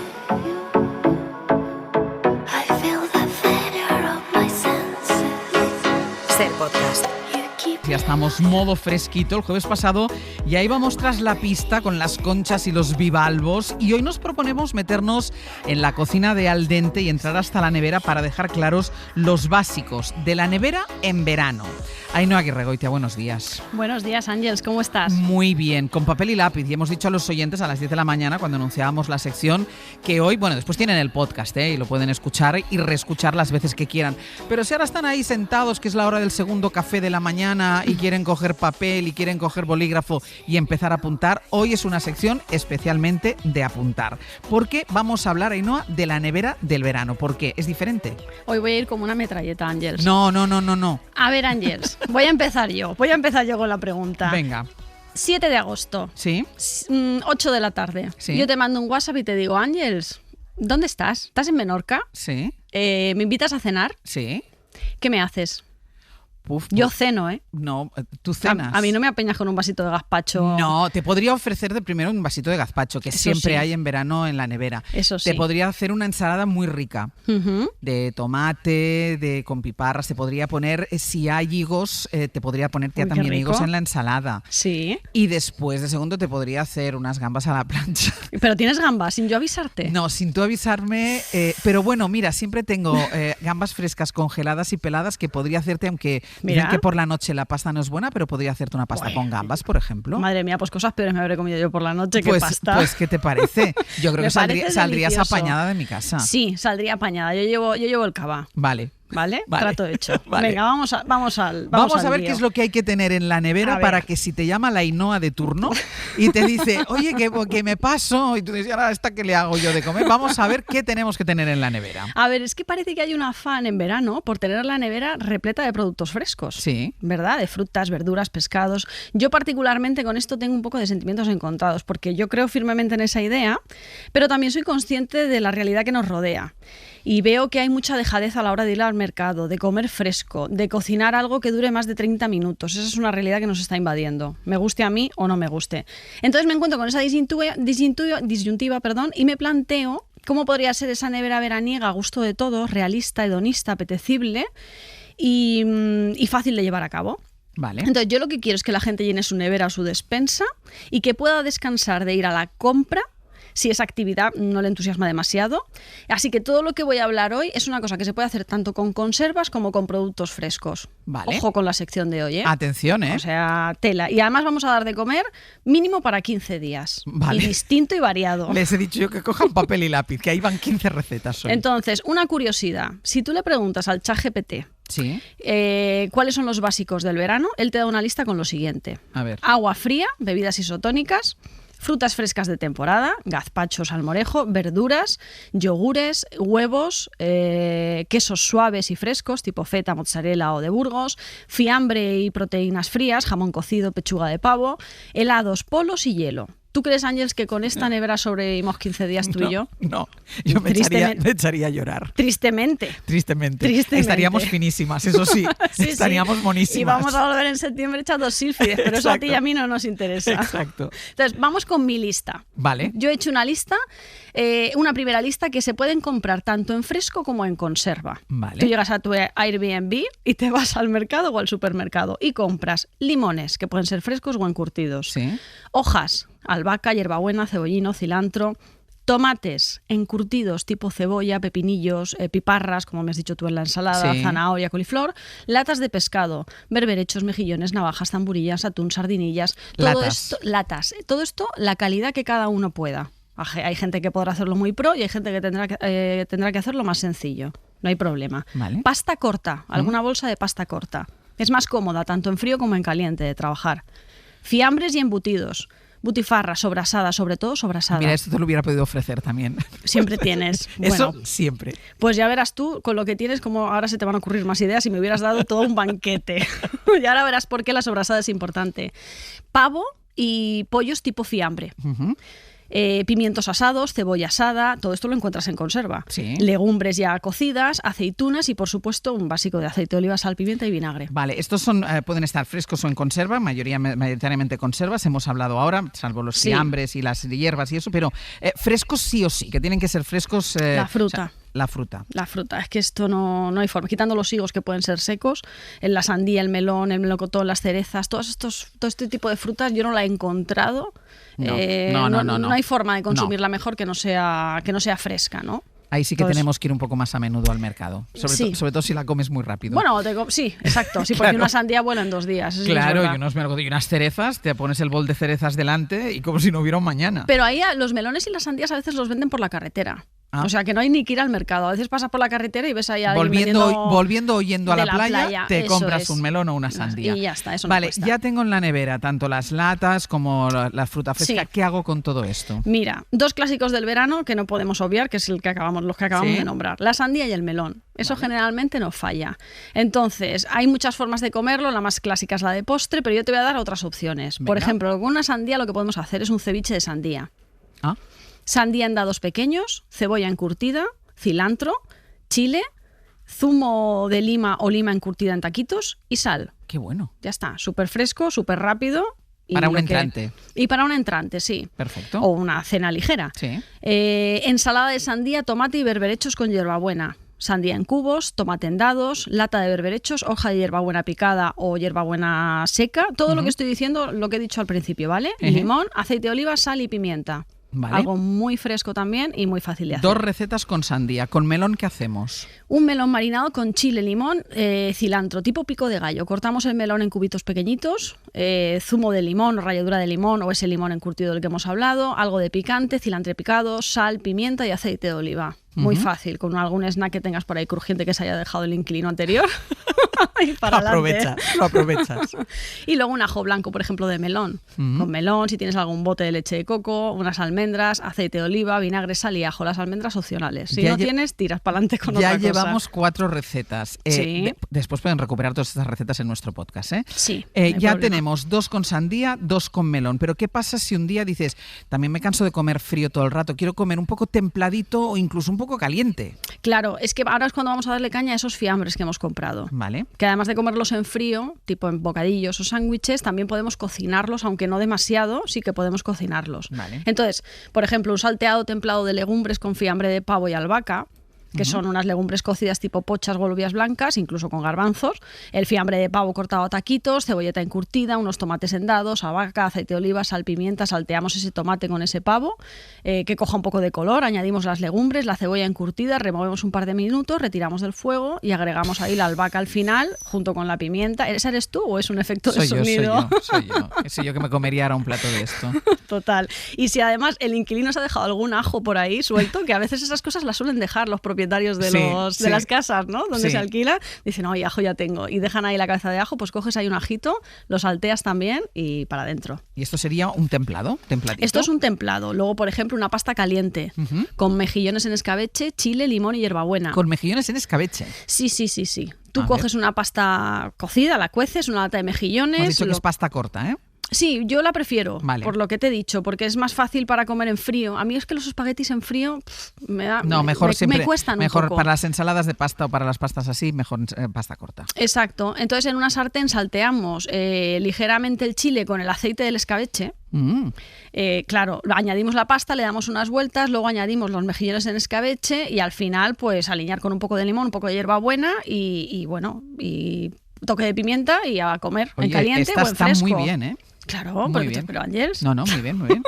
Speaker 17: I feel the failure of my senses.
Speaker 1: Ser podcast.
Speaker 17: You keep
Speaker 2: ya estamos modo fresquito. El jueves pasado ya íbamos tras la pista con las conchas y los bivalvos y hoy nos proponemos meternos en la cocina de al dente y entrar hasta la nevera para dejar claros los básicos de la nevera en verano. Ainhoa Aguirregoitia, buenos días.
Speaker 18: Buenos días, Ángels, ¿cómo estás?
Speaker 2: Muy bien, con papel y lápiz. Y hemos dicho a los oyentes a las 10 de la mañana, cuando anunciábamos la sección, que hoy, bueno, después tienen el podcast, y lo pueden escuchar y reescuchar las veces que quieran. Pero si ahora están ahí sentados, que es la hora del segundo café de la mañana, y quieren coger papel y quieren coger bolígrafo y empezar a apuntar, hoy es una sección especialmente de apuntar. Porque vamos a hablar, Ainhoa, de la nevera del verano. ¿Por qué? ¿Es diferente?
Speaker 18: Hoy voy a ir como una metralleta, Ángels.
Speaker 2: No.
Speaker 18: A ver, Ángels, voy a empezar yo con la pregunta.
Speaker 2: Venga.
Speaker 18: 7 de agosto.
Speaker 2: Sí.
Speaker 18: 8 de la tarde.
Speaker 2: Sí.
Speaker 18: Yo te mando un WhatsApp y te digo, Ángels, ¿dónde estás? ¿Estás en Menorca?
Speaker 2: Sí.
Speaker 18: ¿Me invitas a cenar?
Speaker 2: Sí.
Speaker 18: ¿Qué me haces?
Speaker 2: Puf.
Speaker 18: Yo ceno, ¿eh?
Speaker 2: No, tú cenas.
Speaker 18: A mí no me apeñas con un vasito de gazpacho.
Speaker 2: No, te podría ofrecer de primero un vasito de gazpacho, que
Speaker 18: Eso
Speaker 2: siempre
Speaker 18: sí.
Speaker 2: hay en verano en la nevera.
Speaker 18: Eso sí.
Speaker 2: Te podría hacer una ensalada muy rica, de tomate, con piparras. Te podría poner, si hay higos, te podría poner
Speaker 18: Uy, qué
Speaker 2: también
Speaker 18: rico.
Speaker 2: higos en la ensalada.
Speaker 18: Sí.
Speaker 2: Y después, de segundo, te podría hacer unas gambas a la plancha.
Speaker 18: Pero tienes gambas, sin yo avisarte.
Speaker 2: No, sin tú avisarme. Pero bueno, mira, siempre tengo gambas frescas, congeladas y peladas que podría hacerte, aunque
Speaker 18: Mira.
Speaker 2: dicen que por la noche la pasta no es buena, pero podría hacerte una pasta con gambas, por ejemplo.
Speaker 18: Madre mía, pues cosas peores me habré comido yo por la noche que
Speaker 2: Pues,
Speaker 18: pasta.
Speaker 2: pues, ¿qué te parece? Yo creo
Speaker 18: Me
Speaker 2: que
Speaker 18: parece
Speaker 2: saldrías
Speaker 18: delicioso.
Speaker 2: apañada de mi casa.
Speaker 18: Sí, saldría apañada. Yo llevo el cava.
Speaker 2: Vale.
Speaker 18: ¿Vale?
Speaker 2: Vale.
Speaker 18: Trato hecho.
Speaker 2: Vale.
Speaker 18: Venga, vamos
Speaker 2: Vamos a ver
Speaker 18: lío.
Speaker 2: qué es lo que hay que tener en la nevera
Speaker 18: A
Speaker 2: para
Speaker 18: ver.
Speaker 2: que si te llama la Ainhoa de turno y te dice, oye, que me paso, y tú dices, ahora esta que le hago yo de comer, vamos a ver qué tenemos que tener en la nevera.
Speaker 18: A ver, es que parece que hay un afán en verano por tener la nevera repleta de productos frescos.
Speaker 2: Sí.
Speaker 18: ¿Verdad? De frutas, verduras, pescados. Yo particularmente con esto tengo un poco de sentimientos encontrados porque yo creo firmemente en esa idea, pero también soy consciente de la realidad que nos rodea. Y veo que hay mucha dejadez a la hora de ir al mercado, de comer fresco, de cocinar algo que dure más de 30 minutos. Esa es una realidad que nos está invadiendo, me guste a mí o no me guste. Entonces me encuentro con esa disyuntiva, y me planteo cómo podría ser esa nevera veraniega a gusto de todos, realista, hedonista, apetecible y fácil de llevar a cabo.
Speaker 2: Vale.
Speaker 18: Entonces yo lo que quiero es que la gente llene su nevera o su despensa y que pueda descansar de ir a la compra si esa actividad no le entusiasma demasiado. Así que todo lo que voy a hablar hoy es una cosa que se puede hacer tanto con conservas como con productos frescos.
Speaker 2: Vale.
Speaker 18: Ojo con la sección de hoy, ¿eh?
Speaker 2: Atención, ¿eh?
Speaker 18: O sea, tela. Y además vamos a dar de comer mínimo para 15 días.
Speaker 2: Vale.
Speaker 18: Y distinto y variado.
Speaker 2: Les he dicho yo que cojan papel y lápiz, que ahí van 15 recetas hoy.
Speaker 18: Entonces, una curiosidad. Si tú le preguntas al ChatGPT
Speaker 2: Sí.
Speaker 18: ¿cuáles son los básicos del verano? Él te da una lista con lo siguiente.
Speaker 2: A ver.
Speaker 18: Agua fría, bebidas isotónicas, frutas frescas de temporada, gazpacho, salmorejo, verduras, yogures, huevos, quesos suaves y frescos, tipo feta, mozzarella o de Burgos, fiambre y proteínas frías, jamón cocido, pechuga de pavo, helados, polos y hielo. ¿Tú crees, Ángels, que con esta nevera sobrevivimos 15 días tú y yo?
Speaker 2: No, yo me echaría a llorar.
Speaker 18: Tristemente.
Speaker 2: Estaríamos finísimas, eso sí.
Speaker 18: Sí,
Speaker 2: estaríamos
Speaker 18: sí.
Speaker 2: monísimas.
Speaker 18: Y vamos a volver en septiembre echados sílfides, pero eso a ti y a mí no nos interesa.
Speaker 2: Exacto.
Speaker 18: Entonces, vamos con mi lista.
Speaker 2: Vale.
Speaker 18: Yo he hecho una lista, una primera lista que se pueden comprar tanto en fresco como en conserva.
Speaker 2: Vale.
Speaker 18: Tú llegas a tu Airbnb y te vas al mercado o al supermercado y compras limones, que pueden ser frescos o encurtidos.
Speaker 2: Sí.
Speaker 18: Hojas, albahaca, hierbabuena, cebollino, cilantro. Tomates encurtidos tipo cebolla, pepinillos, piparras, como me has dicho tú en la ensalada,
Speaker 2: Sí.
Speaker 18: zanahoria, coliflor, latas de pescado, berberechos, mejillones, navajas, zamburillas, atún, sardinillas, latas. Todo esto, la calidad que cada uno pueda. Hay gente que podrá hacerlo muy pro y hay gente que tendrá que hacerlo más sencillo. No hay problema.
Speaker 2: Vale.
Speaker 18: Pasta corta, alguna bolsa de pasta corta. Es más cómoda, tanto en frío como en caliente, de trabajar. Fiambres y embutidos. Butifarra, sobrasada, sobre todo sobrasada.
Speaker 2: Mira, esto te lo hubiera podido ofrecer también.
Speaker 18: Siempre tienes.
Speaker 2: Eso
Speaker 18: Bueno,
Speaker 2: siempre.
Speaker 18: pues ya verás tú, con lo que tienes, como ahora se te van a ocurrir más ideas y me hubieras dado todo un banquete. Y ahora verás por qué la sobrasada es importante. Pavo y pollos tipo fiambre. Pimientos asados, cebolla asada, todo esto lo encuentras en conserva.
Speaker 2: Sí.
Speaker 18: Legumbres ya cocidas, aceitunas y, por supuesto, un básico de aceite de oliva, sal, pimienta y vinagre.
Speaker 2: Vale, estos pueden estar frescos o en conserva, mayoritariamente conservas, hemos hablado ahora, salvo los
Speaker 18: Sí.
Speaker 2: fiambres y las hierbas y eso, pero frescos sí o sí, que tienen que ser frescos.
Speaker 18: La fruta.
Speaker 2: la fruta.
Speaker 18: La fruta, es que esto no hay forma. Quitando los higos que pueden ser secos, en la sandía, el melocotón, las cerezas, todo este tipo de frutas yo no la he encontrado.
Speaker 2: No
Speaker 18: hay forma de consumirla mejor que no sea fresca, ¿no?
Speaker 2: Ahí sí que
Speaker 18: Entonces,
Speaker 2: tenemos que ir un poco más a menudo al mercado. Sobre todo si la comes muy rápido.
Speaker 18: Bueno, sí, exacto. Sí, porque una sandía vuela en 2 días. Eso
Speaker 2: Claro,
Speaker 18: es
Speaker 2: y unas cerezas, te pones el bol de cerezas delante y como si no hubiera un mañana.
Speaker 18: Pero ahí los melones y las sandías a veces los venden por la carretera. O sea, que no hay ni que ir al mercado. A veces pasas por la carretera y ves ahí a alguien
Speaker 2: volviendo o yendo a la playa, te
Speaker 18: eso
Speaker 2: compras
Speaker 18: es.
Speaker 2: un melón o una sandía.
Speaker 18: Y ya está, eso no
Speaker 2: Vale,
Speaker 18: cuesta.
Speaker 2: ya tengo en la nevera tanto las latas como la fruta fresca.
Speaker 18: Sí.
Speaker 2: ¿Qué hago con todo esto?
Speaker 18: Mira, 2 clásicos del verano que no podemos obviar, que es los que acabamos
Speaker 2: Sí.
Speaker 18: de nombrar. La sandía y el melón. Eso generalmente no falla. Entonces, hay muchas formas de comerlo. La más clásica es la de postre, pero yo te voy a dar otras opciones. Por
Speaker 2: Venga.
Speaker 18: ejemplo, con una sandía lo que podemos hacer es un ceviche de sandía.
Speaker 2: Ah.
Speaker 18: Sandía en dados pequeños, cebolla encurtida, cilantro, chile, zumo de lima o lima encurtida en taquitos y sal.
Speaker 2: Qué bueno.
Speaker 18: Ya está, súper fresco, súper rápido. Y
Speaker 2: Para un
Speaker 18: lo que-
Speaker 2: entrante.
Speaker 18: Y para un entrante, sí.
Speaker 2: Perfecto.
Speaker 18: O una cena ligera.
Speaker 2: Sí.
Speaker 18: Ensalada de sandía, tomate y berberechos con hierbabuena. Sandía en cubos, tomate en dados, lata de berberechos, hoja de hierbabuena picada o hierbabuena seca. Todo lo que estoy diciendo, lo que he dicho al principio, ¿vale?
Speaker 2: Ujú.
Speaker 18: Limón, aceite de oliva, sal y pimienta.
Speaker 2: Vale.
Speaker 18: Algo muy fresco también y muy fácil de hacer.
Speaker 2: 2 recetas con sandía. ¿Con melón qué hacemos?
Speaker 18: Un melón marinado con chile, limón, cilantro, tipo pico de gallo. Cortamos el melón en cubitos pequeñitos, zumo de limón o ralladura de limón o ese limón encurtido del que hemos hablado, algo de picante, cilantro picado, sal, pimienta y aceite de oliva. Muy
Speaker 2: Ujú.
Speaker 18: fácil, con algún snack que tengas por ahí crujiente que se haya dejado el inquilino anterior. Y para
Speaker 2: Lo aprovechas.
Speaker 18: y luego un ajo blanco, por ejemplo, de melón.
Speaker 2: Ujú.
Speaker 18: Con melón, si tienes algún bote de leche de coco, unas almendras, aceite de oliva, vinagre, sal y ajo. Las almendras opcionales. Si
Speaker 2: Ya
Speaker 18: no
Speaker 2: lle-
Speaker 18: tienes, tiras para adelante con
Speaker 2: Ya
Speaker 18: otra cosa.
Speaker 2: llevamos 4 recetas.
Speaker 18: Sí.
Speaker 2: Después pueden recuperar todas estas recetas en nuestro podcast.
Speaker 18: Sí, no hay
Speaker 2: Ya
Speaker 18: problema.
Speaker 2: tenemos 2 con sandía, 2 con melón. Pero ¿qué pasa si un día dices, también me canso de comer frío todo el rato, quiero comer un poco templadito o incluso un poco caliente?
Speaker 18: Claro, es que ahora es cuando vamos a darle caña a esos fiambres que hemos comprado.
Speaker 2: Vale.
Speaker 18: Que además de comerlos en frío, tipo en bocadillos o sándwiches, también podemos cocinarlos, aunque no demasiado, sí que podemos cocinarlos.
Speaker 2: Vale.
Speaker 18: Entonces, por ejemplo, un salteado templado de legumbres con fiambre de pavo y albahaca, que son unas legumbres cocidas tipo pochas o alubias blancas, incluso con garbanzos, el fiambre de pavo cortado a taquitos, cebolleta encurtida, unos tomates en dados, albahaca, aceite de oliva, sal, pimienta, salteamos ese tomate con ese pavo, que coja un poco de color, añadimos las legumbres, la cebolla encurtida, removemos un par de minutos, retiramos del fuego y agregamos ahí la albahaca al final, junto con la pimienta. ¿Esa eres tú o es un efecto de sonido?
Speaker 2: Soy yo. Soy yo que me comería ahora un plato de esto.
Speaker 18: Total. Y si además el inquilino se ha dejado algún ajo por ahí suelto, que a veces esas cosas las suelen dejar los propietarios de,
Speaker 2: Sí,
Speaker 18: de
Speaker 2: sí.
Speaker 18: las casas, ¿no? Donde
Speaker 2: Sí.
Speaker 18: se alquila, dicen, oye, ajo ya tengo. Y dejan ahí la cabeza de ajo, pues coges ahí un ajito, lo salteas también y para adentro.
Speaker 2: ¿Y esto sería un templadito?
Speaker 18: Esto es un templado. Luego, por ejemplo, una pasta caliente con mejillones en escabeche, chile, limón y hierbabuena.
Speaker 2: Con mejillones en escabeche.
Speaker 18: Sí. Tú
Speaker 2: A
Speaker 18: coges una pasta cocida, la cueces, una lata de mejillones.
Speaker 2: Has dicho que
Speaker 18: lo-
Speaker 2: es pasta corta, ¿eh?
Speaker 18: Sí, yo la prefiero,
Speaker 2: Vale.
Speaker 18: por lo que te he dicho, porque es más fácil para comer en frío. A mí es que los espaguetis en frío me da
Speaker 2: No, mejor siempre.
Speaker 18: me cuestan
Speaker 2: mejor
Speaker 18: un poco.
Speaker 2: para las ensaladas de pasta o para las pastas así, mejor pasta corta.
Speaker 18: Exacto. Entonces en una sartén salteamos ligeramente el chile con el aceite del escabeche. Claro, añadimos la pasta, le damos unas vueltas, luego añadimos los mejillones en escabeche y al final pues aliñar con un poco de limón, un poco de hierbabuena y bueno, y toque de pimienta y a comer en
Speaker 2: Oye,
Speaker 18: caliente
Speaker 2: esta
Speaker 18: o en
Speaker 2: está
Speaker 18: fresco.
Speaker 2: muy bien, ¿eh?
Speaker 18: Claro,
Speaker 2: Muy bien.
Speaker 18: pero Ángels.
Speaker 2: No, muy bien, muy bien.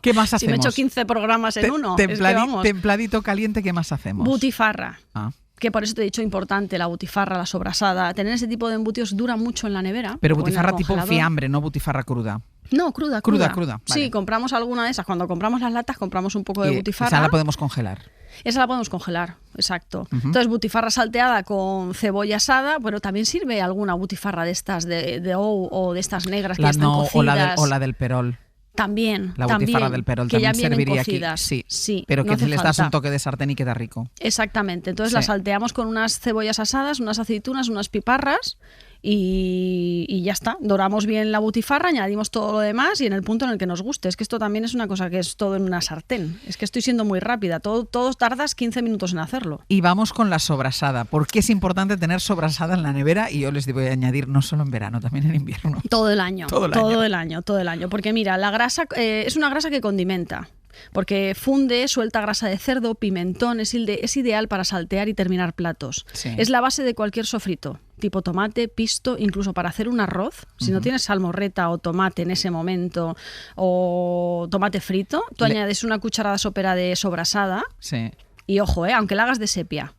Speaker 2: ¿Qué más
Speaker 18: Si me he
Speaker 2: hacemos?
Speaker 18: hecho 15 programas en uno. es que vamos.
Speaker 2: Templadito caliente, ¿qué más hacemos?
Speaker 18: Butifarra.
Speaker 2: Ah.
Speaker 18: Que por eso te he dicho importante, la butifarra, la sobrasada. Tener ese tipo de embutidos dura mucho en la nevera.
Speaker 2: Pero
Speaker 18: o en el
Speaker 2: butifarra tipo
Speaker 18: congelador.
Speaker 2: fiambre, no butifarra cruda.
Speaker 18: No, cruda.
Speaker 2: Cruda,
Speaker 18: Sí,
Speaker 2: vale.
Speaker 18: compramos alguna de esas. Cuando compramos las latas, compramos un poco de
Speaker 2: Y
Speaker 18: butifarra.
Speaker 2: esa la podemos congelar.
Speaker 18: Esa la podemos congelar, exacto.
Speaker 2: Ujú.
Speaker 18: Entonces, butifarra salteada con cebolla asada. Bueno, también sirve alguna butifarra de estas de ou o de estas negras que ya están
Speaker 2: no,
Speaker 18: cocidas.
Speaker 2: o la del perol.
Speaker 18: También.
Speaker 2: La butifarra
Speaker 18: también,
Speaker 2: del perol
Speaker 18: que ya
Speaker 2: también
Speaker 18: vienen
Speaker 2: serviría
Speaker 18: cocidas.
Speaker 2: aquí.
Speaker 18: Sí,
Speaker 2: Pero
Speaker 18: no
Speaker 2: que
Speaker 18: hace
Speaker 2: les das un
Speaker 18: falta.
Speaker 2: toque de sartén y queda rico.
Speaker 18: Exactamente. Entonces
Speaker 2: Sí.
Speaker 18: la salteamos con unas cebollas asadas, unas aceitunas, unas piparras y ya está. Doramos bien la butifarra, añadimos todo lo demás y en el punto en el que nos guste. Es que esto también es una cosa que es todo en una sartén. Es que estoy siendo muy rápida. Todo tardas 15 minutos en hacerlo.
Speaker 2: Y vamos con la sobrasada. ¿Por qué es importante tener sobrasada en la nevera? Y yo les voy a añadir no solo en verano, también en invierno.
Speaker 18: Todo el año.
Speaker 2: Todo el año.
Speaker 18: Todo el año. Porque mira, la grasa es una grasa que condimenta. porque funde, suelta grasa de cerdo, pimentón, es ideal para saltear y terminar platos.
Speaker 2: Sí.
Speaker 18: Es la base de cualquier sofrito, tipo tomate, pisto, incluso para hacer un arroz. Si no tienes salmorreta o tomate en ese momento, o tomate frito, tú añades una cucharada sopera de sobrasada.
Speaker 2: Sí.
Speaker 18: Y ojo, aunque la hagas de sepia.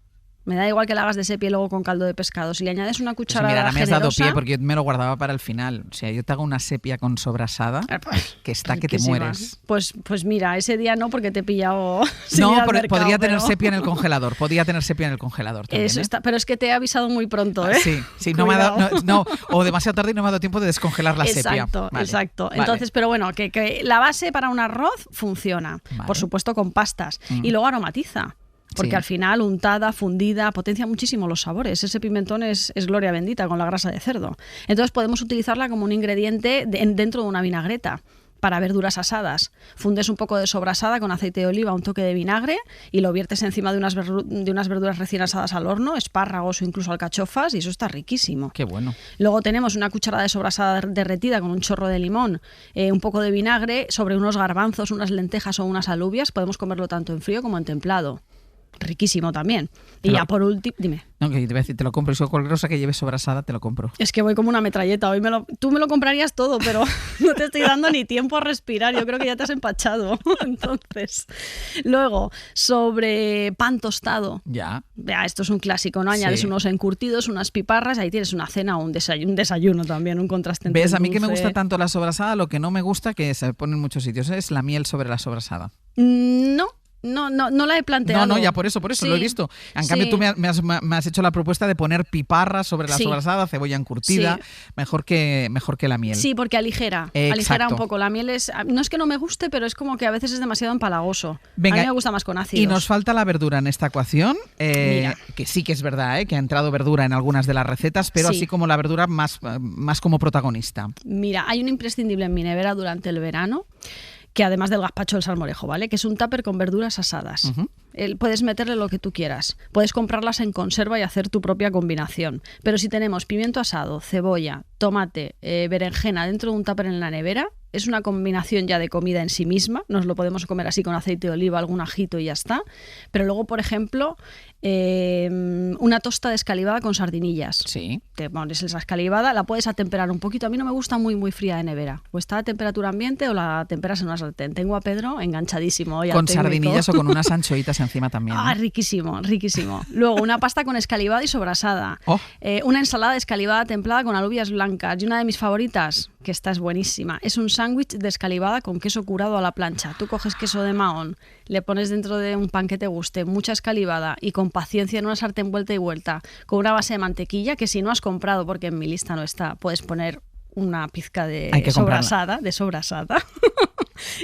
Speaker 18: Me da igual que la hagas de sepia y luego con caldo de pescado. Si le añades una
Speaker 2: Pues
Speaker 18: cucharada
Speaker 2: mira, ahora me has dado
Speaker 18: generosa,
Speaker 2: pie porque yo me lo guardaba para el final. O sea, yo te hago una sepia con sobrasada que está que te
Speaker 18: riquísima.
Speaker 2: mueres.
Speaker 18: Pues mira, ese día no, porque te he pillado sin
Speaker 2: No,
Speaker 18: ir al
Speaker 2: pero
Speaker 18: mercado,
Speaker 2: podría tener
Speaker 18: pero-
Speaker 2: sepia en el congelador. Podría tener sepia en el congelador también.
Speaker 18: Eso
Speaker 2: ¿eh?
Speaker 18: está, pero es que te he avisado muy pronto, ¿eh?
Speaker 2: Sí, no me ha dado,
Speaker 18: Cuidado.
Speaker 2: o demasiado tarde y no me ha dado tiempo de descongelar la sepia.
Speaker 18: Exacto,
Speaker 2: Vale,
Speaker 18: exacto.
Speaker 2: vale.
Speaker 18: Entonces, pero bueno, que la base para un arroz funciona.
Speaker 2: Vale.
Speaker 18: Por supuesto con pastas. Y luego aromatiza. Porque
Speaker 2: Sí.
Speaker 18: al final, untada, fundida, potencia muchísimo los sabores. Ese pimentón es gloria bendita con la grasa de cerdo. Entonces podemos utilizarla como un ingrediente dentro de una vinagreta para verduras asadas. Fundes un poco de sobrasada con aceite de oliva, un toque de vinagre y lo viertes encima de unas verduras recién asadas al horno, espárragos o incluso alcachofas, y eso está riquísimo.
Speaker 2: Qué bueno.
Speaker 18: Luego tenemos una cucharada de sobrasada derretida con un chorro de limón, un poco de vinagre sobre unos garbanzos, unas lentejas o unas alubias. Podemos comerlo tanto en frío como en templado. Riquísimo también. Y
Speaker 2: Pero-
Speaker 18: ya por último, dime.
Speaker 2: No, que te voy a decir, te lo compro. Y si cualquier cosa que lleve sobrasada, te lo compro.
Speaker 18: Es que voy como una metralleta. Hoy tú me lo comprarías todo, pero no te estoy dando ni tiempo a respirar. Yo creo que ya te has empachado. Entonces, luego, sobre pan tostado.
Speaker 2: Ya.
Speaker 18: Esto es un clásico, ¿no? Añades
Speaker 2: Sí.
Speaker 18: unos encurtidos, unas piparras, ahí tienes una cena o un desayuno también, un contraste entre
Speaker 2: ¿Ves?
Speaker 18: el
Speaker 2: A mí que me
Speaker 18: dulce.
Speaker 2: gusta tanto la sobrasada, lo que no me gusta, que se pone en muchos sitios, es la miel sobre la sobrasada.
Speaker 18: No la he planteado.
Speaker 2: No, ya por eso
Speaker 18: Sí.
Speaker 2: lo he visto. En cambio,
Speaker 18: Sí.
Speaker 2: tú me has hecho la propuesta de poner piparras sobre la
Speaker 18: Sí.
Speaker 2: sobrasada, cebolla encurtida,
Speaker 18: Sí.
Speaker 2: mejor que la miel.
Speaker 18: Sí, porque aligera
Speaker 2: Exacto.
Speaker 18: un poco. La miel no es que no me guste, pero es como que a veces es demasiado empalagoso.
Speaker 2: Venga,
Speaker 18: a mí me gusta más con ácidos.
Speaker 2: Y nos falta la verdura en esta ecuación,
Speaker 18: Mira.
Speaker 2: que sí que es verdad, que ha entrado verdura en algunas de las recetas, pero
Speaker 18: Sí.
Speaker 2: así como la verdura más como protagonista.
Speaker 18: Mira, hay un imprescindible en mi nevera durante el verano, que además del gazpacho del salmorejo, ¿vale? Que es un tupper con verduras asadas.
Speaker 2: Ujú.
Speaker 18: Puedes meterle lo que tú quieras. Puedes comprarlas en conserva y hacer tu propia combinación. Pero si tenemos pimiento asado, cebolla, tomate, berenjena dentro de un tupper en la nevera, es una combinación ya de comida en sí misma. Nos lo podemos comer así con aceite de oliva, algún ajito y ya está. Pero luego, por ejemplo, una tosta descalivada con sardinillas.
Speaker 2: Sí.
Speaker 18: Te pones esa escalivada, la puedes atemperar un poquito. A mí no me gusta muy, muy fría de nevera. O está a temperatura ambiente o la temperas en una sartén. Tengo a Pedro enganchadísimo hoy al
Speaker 2: Con
Speaker 18: técnico.
Speaker 2: sardinillas o con unas anchoitas encima también.
Speaker 18: Ah,
Speaker 2: ¿no?
Speaker 18: riquísimo, riquísimo. Luego, una pasta con escalivada y sobrasada.
Speaker 2: Oh.
Speaker 18: Una ensalada escalivada templada con alubias blancas. Y una de mis favoritas, que esta es buenísima, es un sándwich de escalivada con queso curado a la plancha. Tú coges queso de Mahón, le pones dentro de un pan que te guste, mucha escalivada y con paciencia en una sartén vuelta y vuelta, con una base de mantequilla que si no has comprado, porque en mi lista no está, puedes poner una pizca de
Speaker 2: Hay que
Speaker 18: sobrasada,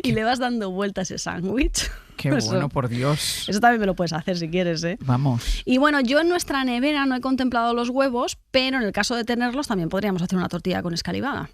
Speaker 18: y le vas dando vuelta a ese sándwich.
Speaker 2: Qué bueno, por Dios.
Speaker 18: Eso también me lo puedes hacer si quieres, ¿eh?
Speaker 2: Vamos.
Speaker 18: Y bueno, yo en nuestra nevera no he contemplado los huevos, pero en el caso de tenerlos también podríamos hacer una tortilla con escalivada,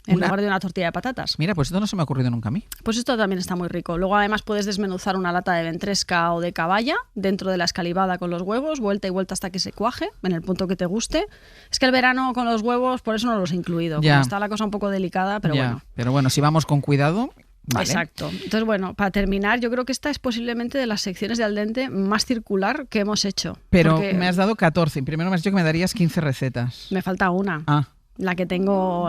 Speaker 18: en lugar de una tortilla de patatas.
Speaker 2: Mira, pues esto no se me ha ocurrido nunca a mí.
Speaker 18: Pues esto también está muy rico. Luego además puedes desmenuzar una lata de ventresca o de caballa dentro de la escalivada con los huevos, vuelta y vuelta hasta que se cuaje, en el punto que te guste. Es que el verano con los huevos, por eso no los he incluido.
Speaker 2: Ya.
Speaker 18: Como está la cosa un poco delicada, pero
Speaker 2: Ya.
Speaker 18: bueno.
Speaker 2: Pero bueno, si vamos con cuidado. Vale.
Speaker 18: Exacto. Entonces, bueno, para terminar, yo creo que esta es posiblemente de las secciones de Al Dente más circular que hemos hecho.
Speaker 2: Pero
Speaker 18: Porque
Speaker 2: me has dado 14. Primero me has dicho que me darías 15 recetas.
Speaker 18: me falta una.
Speaker 2: Ah.
Speaker 18: La que tengo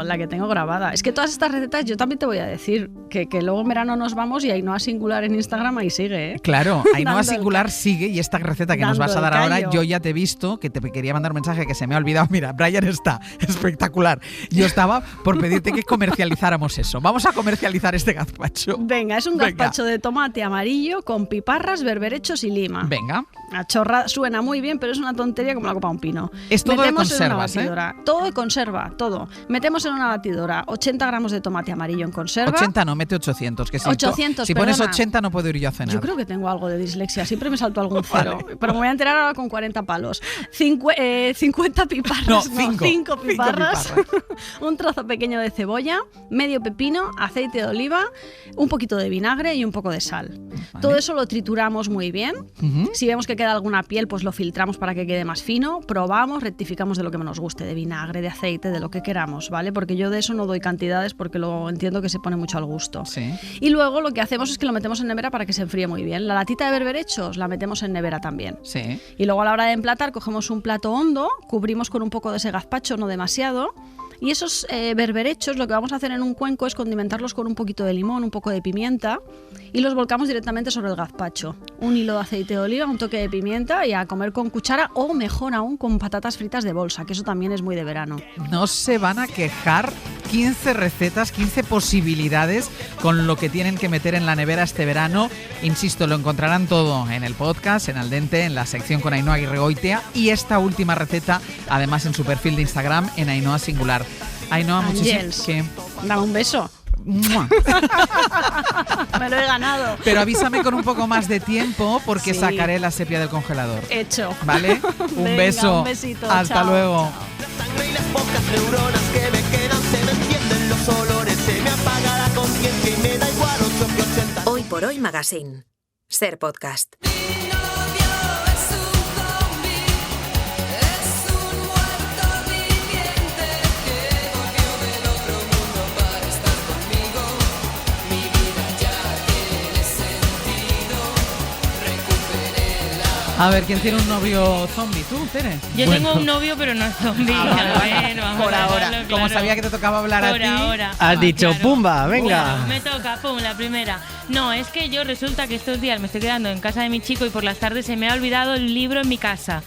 Speaker 18: grabada. Es que todas estas recetas, yo también te voy a decir que luego en verano nos vamos y Ainhoa Singular en Instagram ahí sigue, ¿eh?
Speaker 2: Claro, Ainhoa
Speaker 18: Dando el
Speaker 2: Singular sigue y esta receta que nos
Speaker 18: dando
Speaker 2: vas a
Speaker 18: el
Speaker 2: dar ahora,
Speaker 18: callo.
Speaker 2: yo ya te he visto, que te quería mandar un mensaje que se me ha olvidado. Mira, Brian está espectacular. Yo estaba por pedirte que comercializáramos eso. Vamos a comercializar este gazpacho.
Speaker 18: Venga, es un
Speaker 2: Venga.
Speaker 18: gazpacho de tomate amarillo con piparras, berberechos y lima.
Speaker 2: Venga.
Speaker 18: La chorra suena muy bien, pero es una tontería como la copa de un pino.
Speaker 2: Es todo de
Speaker 18: Metemos en una
Speaker 2: conservas, ¿eh?
Speaker 18: batidora. Todo de conserva, todo. Metemos en una batidora 80 gramos de tomate amarillo en conserva.
Speaker 2: 80 no, mete 800. Que si
Speaker 18: 800,
Speaker 2: si pones
Speaker 18: perdona.
Speaker 2: 80 no puedo ir yo a cenar.
Speaker 18: Yo creo que tengo algo de dislexia, siempre me salto algún cero. Pero me voy a enterar ahora con 40 palos. 50 piparras,
Speaker 2: No,
Speaker 18: no, 5
Speaker 2: cinco
Speaker 18: piparras, un trozo pequeño de cebolla, medio pepino, aceite de oliva, un poquito de vinagre y un poco de sal. Todo eso lo trituramos muy bien.
Speaker 2: Ujú.
Speaker 18: Si vemos que queda alguna piel, pues lo filtramos para que quede más fino, probamos, rectificamos de lo que nos guste, de vinagre, de aceite, de lo que queramos, ¿vale? Porque yo de eso no doy cantidades porque lo entiendo que se pone mucho al gusto.
Speaker 2: Sí.
Speaker 18: Y luego lo que hacemos es que lo metemos en nevera para que se enfríe muy bien. La latita de berberechos la metemos en nevera también.
Speaker 2: Sí.
Speaker 18: Y luego a la hora de emplatar cogemos un plato hondo, cubrimos con un poco de ese gazpacho, no demasiado. Y esos berberechos lo que vamos a hacer en un cuenco es condimentarlos con un poquito de limón, un poco de pimienta y los volcamos directamente sobre el gazpacho. Un hilo de aceite de oliva, un toque de pimienta y a comer con cuchara o mejor aún con patatas fritas de bolsa, que eso también es muy de verano.
Speaker 2: No se van a quejar. 15 recetas, 15 posibilidades con lo que tienen que meter en la nevera este verano. Insisto, lo encontrarán todo en el podcast, en Al Dente, en la sección con Ainhoa Aguirregoitia y esta última receta, además en su perfil de Instagram, en Ainhoa Singular. Ainhoa, muchísimas gracias.
Speaker 18: Dame un beso. Me lo he ganado.
Speaker 2: Pero avísame con un poco más de tiempo porque
Speaker 18: Sí.
Speaker 2: sacaré la sepia del congelador.
Speaker 18: Hecho.
Speaker 2: ¿Vale? Un
Speaker 18: Venga,
Speaker 2: beso.
Speaker 18: un besito,
Speaker 2: Hasta
Speaker 18: chao.
Speaker 2: luego.
Speaker 5: Pocas neuronas que me quedan, se me encienden los olores, se me apaga la conciencia y me da igual 8 que 80.
Speaker 1: Hoy por Hoy Magazine. Ser podcast.
Speaker 2: A ver, ¿quién tiene un novio zombie? ¿Tú, Tere?
Speaker 19: Yo tengo un novio, pero no es zombie. A ver, vamos
Speaker 2: Por
Speaker 19: a
Speaker 2: ahora.
Speaker 19: dejarlo
Speaker 2: Como
Speaker 19: claro.
Speaker 2: sabía que te tocaba hablar a
Speaker 19: Por
Speaker 2: ti.
Speaker 19: ahora.
Speaker 20: Has dicho,
Speaker 19: Claro.
Speaker 20: ¡pumba! ¡Venga!
Speaker 19: Pum, me toca, pum, la primera. No, es que yo resulta que estos días me estoy quedando en casa de mi chico y por las tardes se me ha olvidado el libro en mi casa.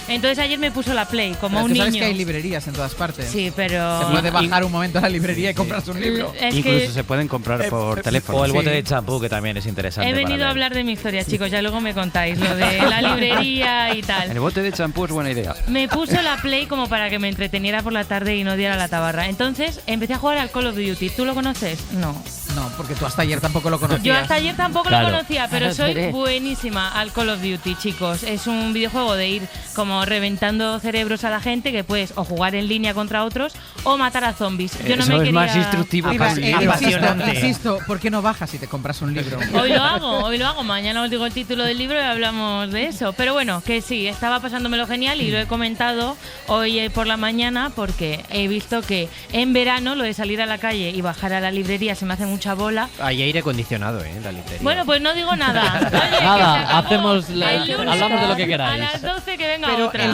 Speaker 19: Entonces ayer me puso la Play, como
Speaker 2: Pero
Speaker 19: un
Speaker 2: tú
Speaker 19: niño.
Speaker 2: sabes que hay librerías en todas partes.
Speaker 19: Sí, pero...
Speaker 2: Se puede bajar un momento a la librería y comprarse un libro.
Speaker 19: Es
Speaker 20: Incluso
Speaker 19: que-
Speaker 20: se pueden comprar por teléfono.
Speaker 21: O el bote
Speaker 2: Sí.
Speaker 21: de champú, que también es interesante.
Speaker 19: He
Speaker 21: para
Speaker 19: venido
Speaker 21: leer.
Speaker 19: a hablar de mi historia, chicos, ya luego me contáis lo de la librería y tal.
Speaker 20: El bote de champú es buena idea.
Speaker 19: Me puso la Play como para que me entreteniera por la tarde y no diera la tabarra. Entonces empecé a jugar al Call of Duty. ¿Tú lo conoces? No.
Speaker 2: No, porque tú hasta ayer tampoco lo conocías.
Speaker 19: Yo hasta ayer tampoco
Speaker 20: Claro.
Speaker 19: lo conocía, pero
Speaker 20: Ahora
Speaker 19: soy
Speaker 20: veré.
Speaker 19: buenísima al Call of Duty, chicos. Es un videojuego de ir como reventando cerebros a la gente, que puedes o jugar en línea contra otros o matar a zombies. Yo no
Speaker 20: Eso
Speaker 19: me
Speaker 20: es
Speaker 19: quería...
Speaker 20: más instructivo que un libro.
Speaker 2: Insisto, ¿por qué no bajas y te compras un libro?
Speaker 19: Hoy lo hago. Mañana os digo el título del libro y hablamos de eso. Pero bueno, que sí, estaba pasándomelo genial y lo he comentado hoy por la mañana porque he visto que en verano lo de salir a la calle y bajar a la librería se me hace mucha bola.
Speaker 20: Hay aire acondicionado, en la librería.
Speaker 19: Bueno, pues no digo nada. Oye, que se
Speaker 20: Nada,
Speaker 19: acabó.
Speaker 20: hacemos
Speaker 19: El lunes
Speaker 20: hablamos de lo que
Speaker 19: a
Speaker 20: queráis.
Speaker 19: las 12 que venga
Speaker 2: Pero
Speaker 19: otra.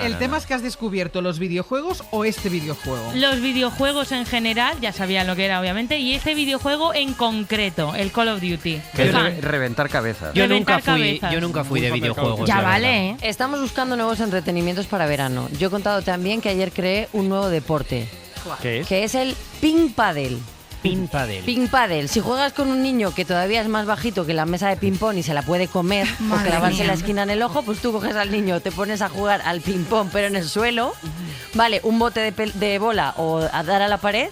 Speaker 2: el tema es que has descubierto los videojuegos o este videojuego.
Speaker 19: Los videojuegos en general, ya sabían lo que era obviamente, y este videojuego en concreto, el Call of Duty.
Speaker 20: Que es
Speaker 19: Fan.
Speaker 20: reventar cabezas.
Speaker 19: Reventar
Speaker 20: Yo
Speaker 19: cabezas.
Speaker 20: nunca fui de videojuegos.
Speaker 22: Ya
Speaker 20: la
Speaker 22: vale,
Speaker 20: verdad.
Speaker 22: Estamos buscando nuevos entretenimientos para verano. Yo he contado también que ayer creé un nuevo deporte,
Speaker 20: ¿Qué es?
Speaker 22: que es el ping paddle.
Speaker 20: Ping paddle.
Speaker 22: Ping paddle. Si juegas con un niño que todavía es más bajito que la mesa de ping pong y se la puede comer o
Speaker 19: Madre
Speaker 22: clavarse
Speaker 19: mía.
Speaker 22: la esquina en el ojo, pues tú coges al niño, te pones a jugar al ping pong pero en el suelo, vale, un bote de bola o a dar a la pared.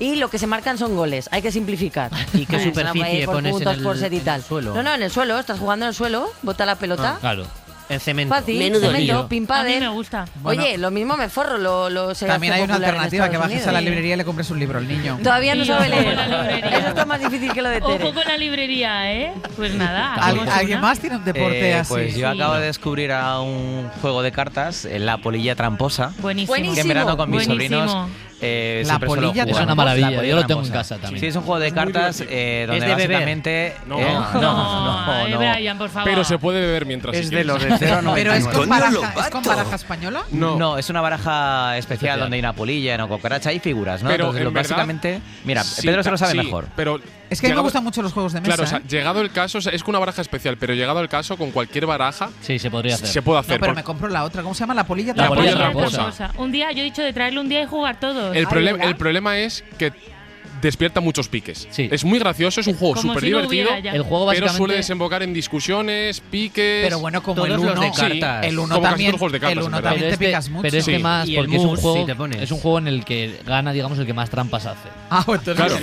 Speaker 22: Y lo que se marcan son goles, hay que simplificar.
Speaker 20: ¿Y qué
Speaker 22: Vale,
Speaker 20: superficie
Speaker 22: por
Speaker 20: pones en
Speaker 22: puntos,
Speaker 20: el,
Speaker 22: por set y
Speaker 20: en
Speaker 22: tal.
Speaker 20: el suelo?
Speaker 22: No, en el suelo, estás jugando en el suelo, bota la pelota.
Speaker 20: Claro. En cemento.
Speaker 22: Fácil,
Speaker 20: Menudo
Speaker 22: cemento,
Speaker 20: lío.
Speaker 22: ping
Speaker 19: A
Speaker 22: paddle.
Speaker 19: mí me gusta.
Speaker 2: Bueno.
Speaker 22: Oye, lo mismo me forro, lo se
Speaker 2: También
Speaker 22: hace
Speaker 2: hay una
Speaker 22: popular en
Speaker 2: alternativa, que
Speaker 22: Estados
Speaker 2: bajes a la
Speaker 22: Unidos.
Speaker 2: librería y le compres un libro al niño.
Speaker 22: Todavía no
Speaker 19: Y
Speaker 22: sabe
Speaker 19: ojo con
Speaker 22: leer.
Speaker 19: la librería.
Speaker 22: Eso está más difícil que lo de Tere.
Speaker 19: Ojo con la librería, ¿eh? Pues nada. hacemos
Speaker 2: ¿Alguien
Speaker 19: una.
Speaker 2: más tiene un deporte así?
Speaker 21: Pues yo
Speaker 19: Sí.
Speaker 21: acabo de descubrir a un juego de cartas, la polilla tramposa.
Speaker 19: Buenísimo.
Speaker 21: Que en verano con mis
Speaker 19: Buenísimo.
Speaker 21: sobrinos
Speaker 2: La
Speaker 21: siempre suelo
Speaker 2: polilla
Speaker 21: jugar.
Speaker 20: es una maravilla, yo lo tengo en
Speaker 21: tramposa.
Speaker 20: casa también.
Speaker 21: Sí, es un juego de cartas donde
Speaker 20: ¿Es de beber?
Speaker 21: básicamente...
Speaker 10: No.
Speaker 19: Ay, Brian, por favor.
Speaker 10: Pero se puede beber mientras
Speaker 20: Es
Speaker 10: si
Speaker 20: de
Speaker 10: quieres.
Speaker 20: los de 0 a
Speaker 2: Pero es
Speaker 20: 99.
Speaker 2: con, baraja, ¿es con baraja española?
Speaker 21: No, es una baraja especial donde hay una polilla, una cucaracha y figuras, ¿no?
Speaker 10: Pero,
Speaker 21: Entonces,
Speaker 10: en verdad,
Speaker 21: básicamente... Mira,
Speaker 10: Sí,
Speaker 21: Pedro se lo sabe
Speaker 10: sí,
Speaker 21: mejor.
Speaker 10: Pero
Speaker 2: Es que a mí me
Speaker 10: llegado-
Speaker 2: gustan mucho los juegos de mesa.
Speaker 10: Claro, o sea,
Speaker 2: ¿eh?
Speaker 10: llegado el caso, o sea, es que una baraja especial, pero llegado el caso, con cualquier baraja
Speaker 20: Sí, se podría hacer.
Speaker 10: se puede
Speaker 2: No,
Speaker 10: hacer.
Speaker 2: pero
Speaker 10: porque
Speaker 2: me compro la otra. ¿Cómo se llama? La polilla
Speaker 20: La polilla
Speaker 2: tramposa.
Speaker 20: tramposa.
Speaker 19: Un día, yo he dicho de traerle un día y jugar todos.
Speaker 10: el problema es que despierta muchos piques.
Speaker 20: Sí.
Speaker 10: Es muy gracioso, es un juego
Speaker 19: Como
Speaker 10: súper
Speaker 19: si no
Speaker 10: divertido,
Speaker 19: hubiera ya.
Speaker 20: El juego
Speaker 10: pero
Speaker 20: básicamente
Speaker 10: suele desembocar en discusiones, piques.
Speaker 2: Pero bueno, como
Speaker 20: Todos
Speaker 2: el
Speaker 20: los
Speaker 2: 1
Speaker 20: de cartas.
Speaker 2: el 1
Speaker 10: Como casi
Speaker 2: también,
Speaker 10: todos los juegos de cartas,
Speaker 2: el
Speaker 10: en
Speaker 2: 1
Speaker 10: verdad.
Speaker 2: también te
Speaker 20: este-
Speaker 2: picas mucho.
Speaker 20: pero este
Speaker 10: Sí.
Speaker 20: más,
Speaker 21: Y el
Speaker 20: porque es un
Speaker 21: mus,
Speaker 20: juego,
Speaker 21: si te pones.
Speaker 20: es un juego en el que gana, digamos, el que más trampas hace.
Speaker 2: Ah, entonces,
Speaker 10: Claro.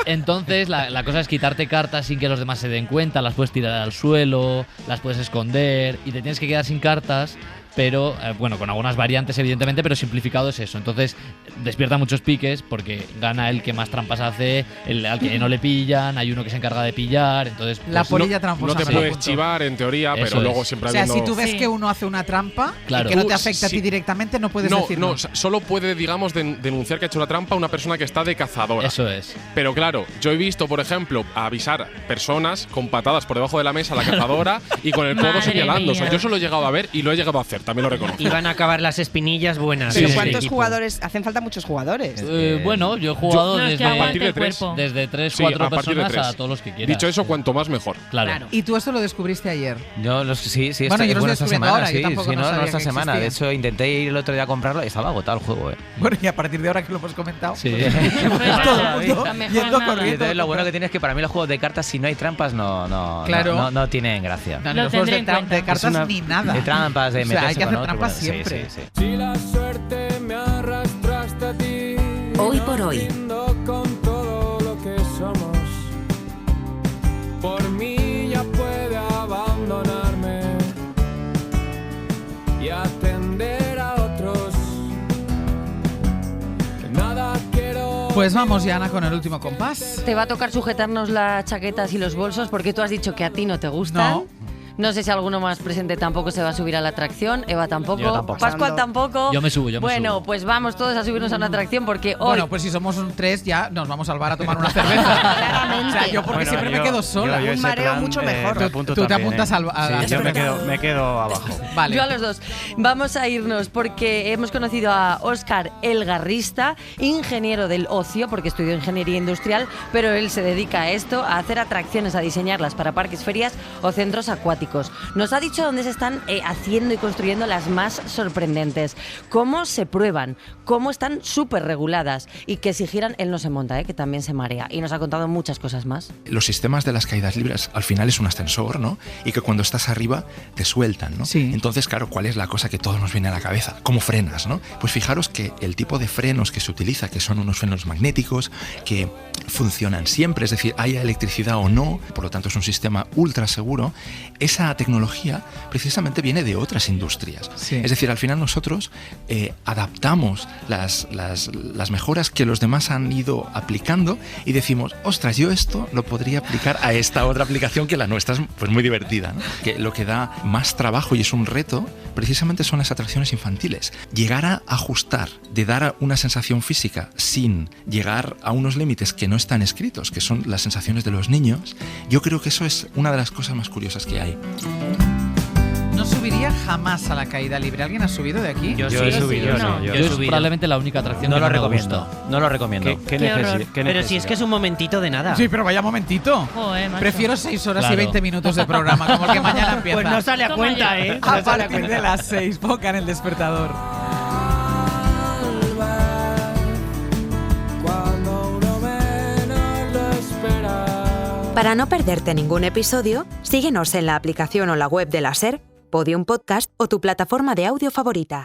Speaker 20: Entonces la cosa es quitarte cartas sin que los demás se den cuenta, las puedes tirar al suelo, las puedes esconder y te tienes que quedar sin cartas pero bueno, con algunas variantes evidentemente, pero simplificado es eso. Entonces despierta muchos piques porque gana el que más trampas hace, al que no le pillan, hay uno que se encarga de pillar, entonces...
Speaker 2: La
Speaker 20: pues,
Speaker 2: polilla tramposa.
Speaker 4: No te puedes chivar en teoría,
Speaker 20: Eso
Speaker 4: pero luego
Speaker 20: es.
Speaker 4: siempre
Speaker 2: O sea,
Speaker 4: habiendo...
Speaker 2: si tú ves que uno hace una trampa
Speaker 20: Claro.
Speaker 2: y que no te
Speaker 4: Tú,
Speaker 2: afecta a ti
Speaker 4: sí.
Speaker 2: directamente, no puedes
Speaker 4: No,
Speaker 2: decirlo.
Speaker 4: no, solo puede, digamos, denunciar que ha hecho la trampa una persona que está de cazadora.
Speaker 20: Eso es.
Speaker 4: Pero claro, yo he visto, por ejemplo, avisar personas con patadas por debajo de la mesa a la cazadora y con el codo
Speaker 19: Madre
Speaker 4: señalando. O sea,
Speaker 19: mía.
Speaker 4: yo eso lo he llegado a ver y lo he llegado a hacer, también lo reconozco.
Speaker 6: Y van a acabar las espinillas buenas.
Speaker 23: Pero
Speaker 4: Sí,
Speaker 23: ¿cuántos
Speaker 4: sí.
Speaker 23: jugadores? Hacen falta muchos jugadores.
Speaker 20: Bueno, yo he jugado
Speaker 19: No, es que
Speaker 20: desde,
Speaker 19: aguante
Speaker 4: a partir de
Speaker 19: el
Speaker 4: tres.
Speaker 19: cuerpo.
Speaker 20: desde 3,
Speaker 4: Sí,
Speaker 20: 4
Speaker 4: a partir de
Speaker 20: personas
Speaker 4: 3.
Speaker 20: a todos los que quieras.
Speaker 4: Dicho eso, cuanto más mejor.
Speaker 20: Claro.
Speaker 2: Y tú esto lo descubriste ayer.
Speaker 11: Sí,
Speaker 2: Bueno, yo lo estoy
Speaker 11: esta
Speaker 2: descubriendo
Speaker 11: semana,
Speaker 2: ahora, yo
Speaker 11: sí,
Speaker 2: tampoco
Speaker 11: sí,
Speaker 2: no sabía
Speaker 11: esta
Speaker 2: que
Speaker 11: semana. De
Speaker 2: existía.
Speaker 11: hecho, intenté ir el otro día a comprarlo y estaba agotado el juego,
Speaker 2: Bueno, y a partir de ahora que lo hemos comentado,
Speaker 20: Sí.
Speaker 2: todo el mundo
Speaker 19: Mejor
Speaker 2: yendo
Speaker 19: nada.
Speaker 11: Y
Speaker 2: corriendo.
Speaker 11: entonces lo bueno que tiene es que para mí los juegos de cartas, si no hay trampas,
Speaker 2: Claro.
Speaker 11: no tienen gracia.
Speaker 2: No, ni
Speaker 19: Lo
Speaker 2: los juegos
Speaker 19: tendré en cuenta.
Speaker 2: de cartas
Speaker 11: Es una-
Speaker 2: ni nada.
Speaker 11: de trampas, de
Speaker 2: O sea, hay
Speaker 11: meterse
Speaker 2: que
Speaker 11: con
Speaker 2: hacer
Speaker 11: otro,
Speaker 2: trampas
Speaker 11: bueno, sí,
Speaker 2: siempre.
Speaker 11: sí, sí.
Speaker 16: Si la suerte me arrastra hasta ti.
Speaker 1: Hoy por hoy.
Speaker 16: Rindo con todo lo que somos. Por mí ya puede abandonarme y atender a otros. Nada quiero.
Speaker 2: Pues vamos ya, Ana, con el último compás.
Speaker 22: Te va a tocar sujetarnos las chaquetas y los bolsos porque tú has dicho que a ti no te gustan.
Speaker 2: No.
Speaker 22: No sé si alguno más presente tampoco se va a subir a la atracción. Eva tampoco.
Speaker 11: Yo tampoco.
Speaker 22: Pascual tampoco.
Speaker 20: Yo me subo.
Speaker 22: Bueno, pues vamos todos a subirnos a una atracción porque hoy.
Speaker 2: Bueno, pues si somos un 3 ya nos vamos al bar a tomar una cerveza.
Speaker 23: Claramente.
Speaker 2: O sea, yo porque siempre me quedo sola.
Speaker 23: Un mareo mucho mejor.
Speaker 2: Tú te apuntas a la
Speaker 6: Sí, yo
Speaker 2: cerveza.
Speaker 6: me quedo abajo.
Speaker 2: Vale.
Speaker 22: Yo a los dos. Vamos a irnos porque hemos conocido a Óscar Elgarrista, ingeniero del ocio, porque estudió ingeniería industrial, pero él se dedica a esto, a hacer atracciones, a diseñarlas para parques, ferias o centros acuáticos. Nos ha dicho dónde se están haciendo y construyendo las más sorprendentes, cómo se prueban, cómo están súper reguladas y que si giran él no se monta, que también se marea. Y nos ha contado muchas cosas más.
Speaker 24: Los sistemas de las caídas libres al final es un ascensor, ¿no? Y que cuando estás arriba te sueltan, ¿no?
Speaker 2: Sí.
Speaker 24: Entonces, claro, ¿cuál es la cosa que todos nos viene a la cabeza? ¿Cómo frenas, no? Pues fijaros que el tipo de frenos que se utiliza, que son unos frenos magnéticos, que funcionan siempre, es decir, haya electricidad o no, por lo tanto es un sistema ultra seguro, esa tecnología precisamente viene de otras industrias.
Speaker 2: Sí.
Speaker 24: Es decir, al final nosotros adaptamos las mejoras que los demás han ido aplicando y decimos, ostras, yo esto lo podría aplicar a esta otra aplicación que la nuestra es pues muy divertida, ¿no? Que lo que da más trabajo y es un reto precisamente son las atracciones infantiles. Llegar a ajustar, de dar una sensación física sin llegar a unos límites que no están escritos, que son las sensaciones de los niños, yo creo que eso es una de las cosas más curiosas que hay.
Speaker 2: No subiría jamás a la caída libre. ¿Alguien ha subido de aquí?
Speaker 6: Yo sí he subido.
Speaker 20: Yo es probablemente la única atracción
Speaker 11: No
Speaker 20: que
Speaker 11: lo
Speaker 20: no me
Speaker 11: recomiendo.
Speaker 20: gusta.
Speaker 11: No lo recomiendo.
Speaker 22: Qué horror.
Speaker 6: Pero si es que es un momentito de nada.
Speaker 2: Sí, pero vaya momentito.
Speaker 19: Joder, macho.
Speaker 2: Prefiero 6 horas y
Speaker 20: Claro.
Speaker 2: 20 minutos de programa, como el que mañana empieza.
Speaker 6: Pues no sale a
Speaker 19: Toma
Speaker 6: cuenta,
Speaker 19: ya.
Speaker 6: ¿eh?
Speaker 2: A partir de las 6, pongan el despertador.
Speaker 16: Cuando uno menos lo espera.
Speaker 1: Para no perderte ningún episodio, síguenos en la aplicación o la web de la SER, Podium Podcast o tu plataforma de audio favorita.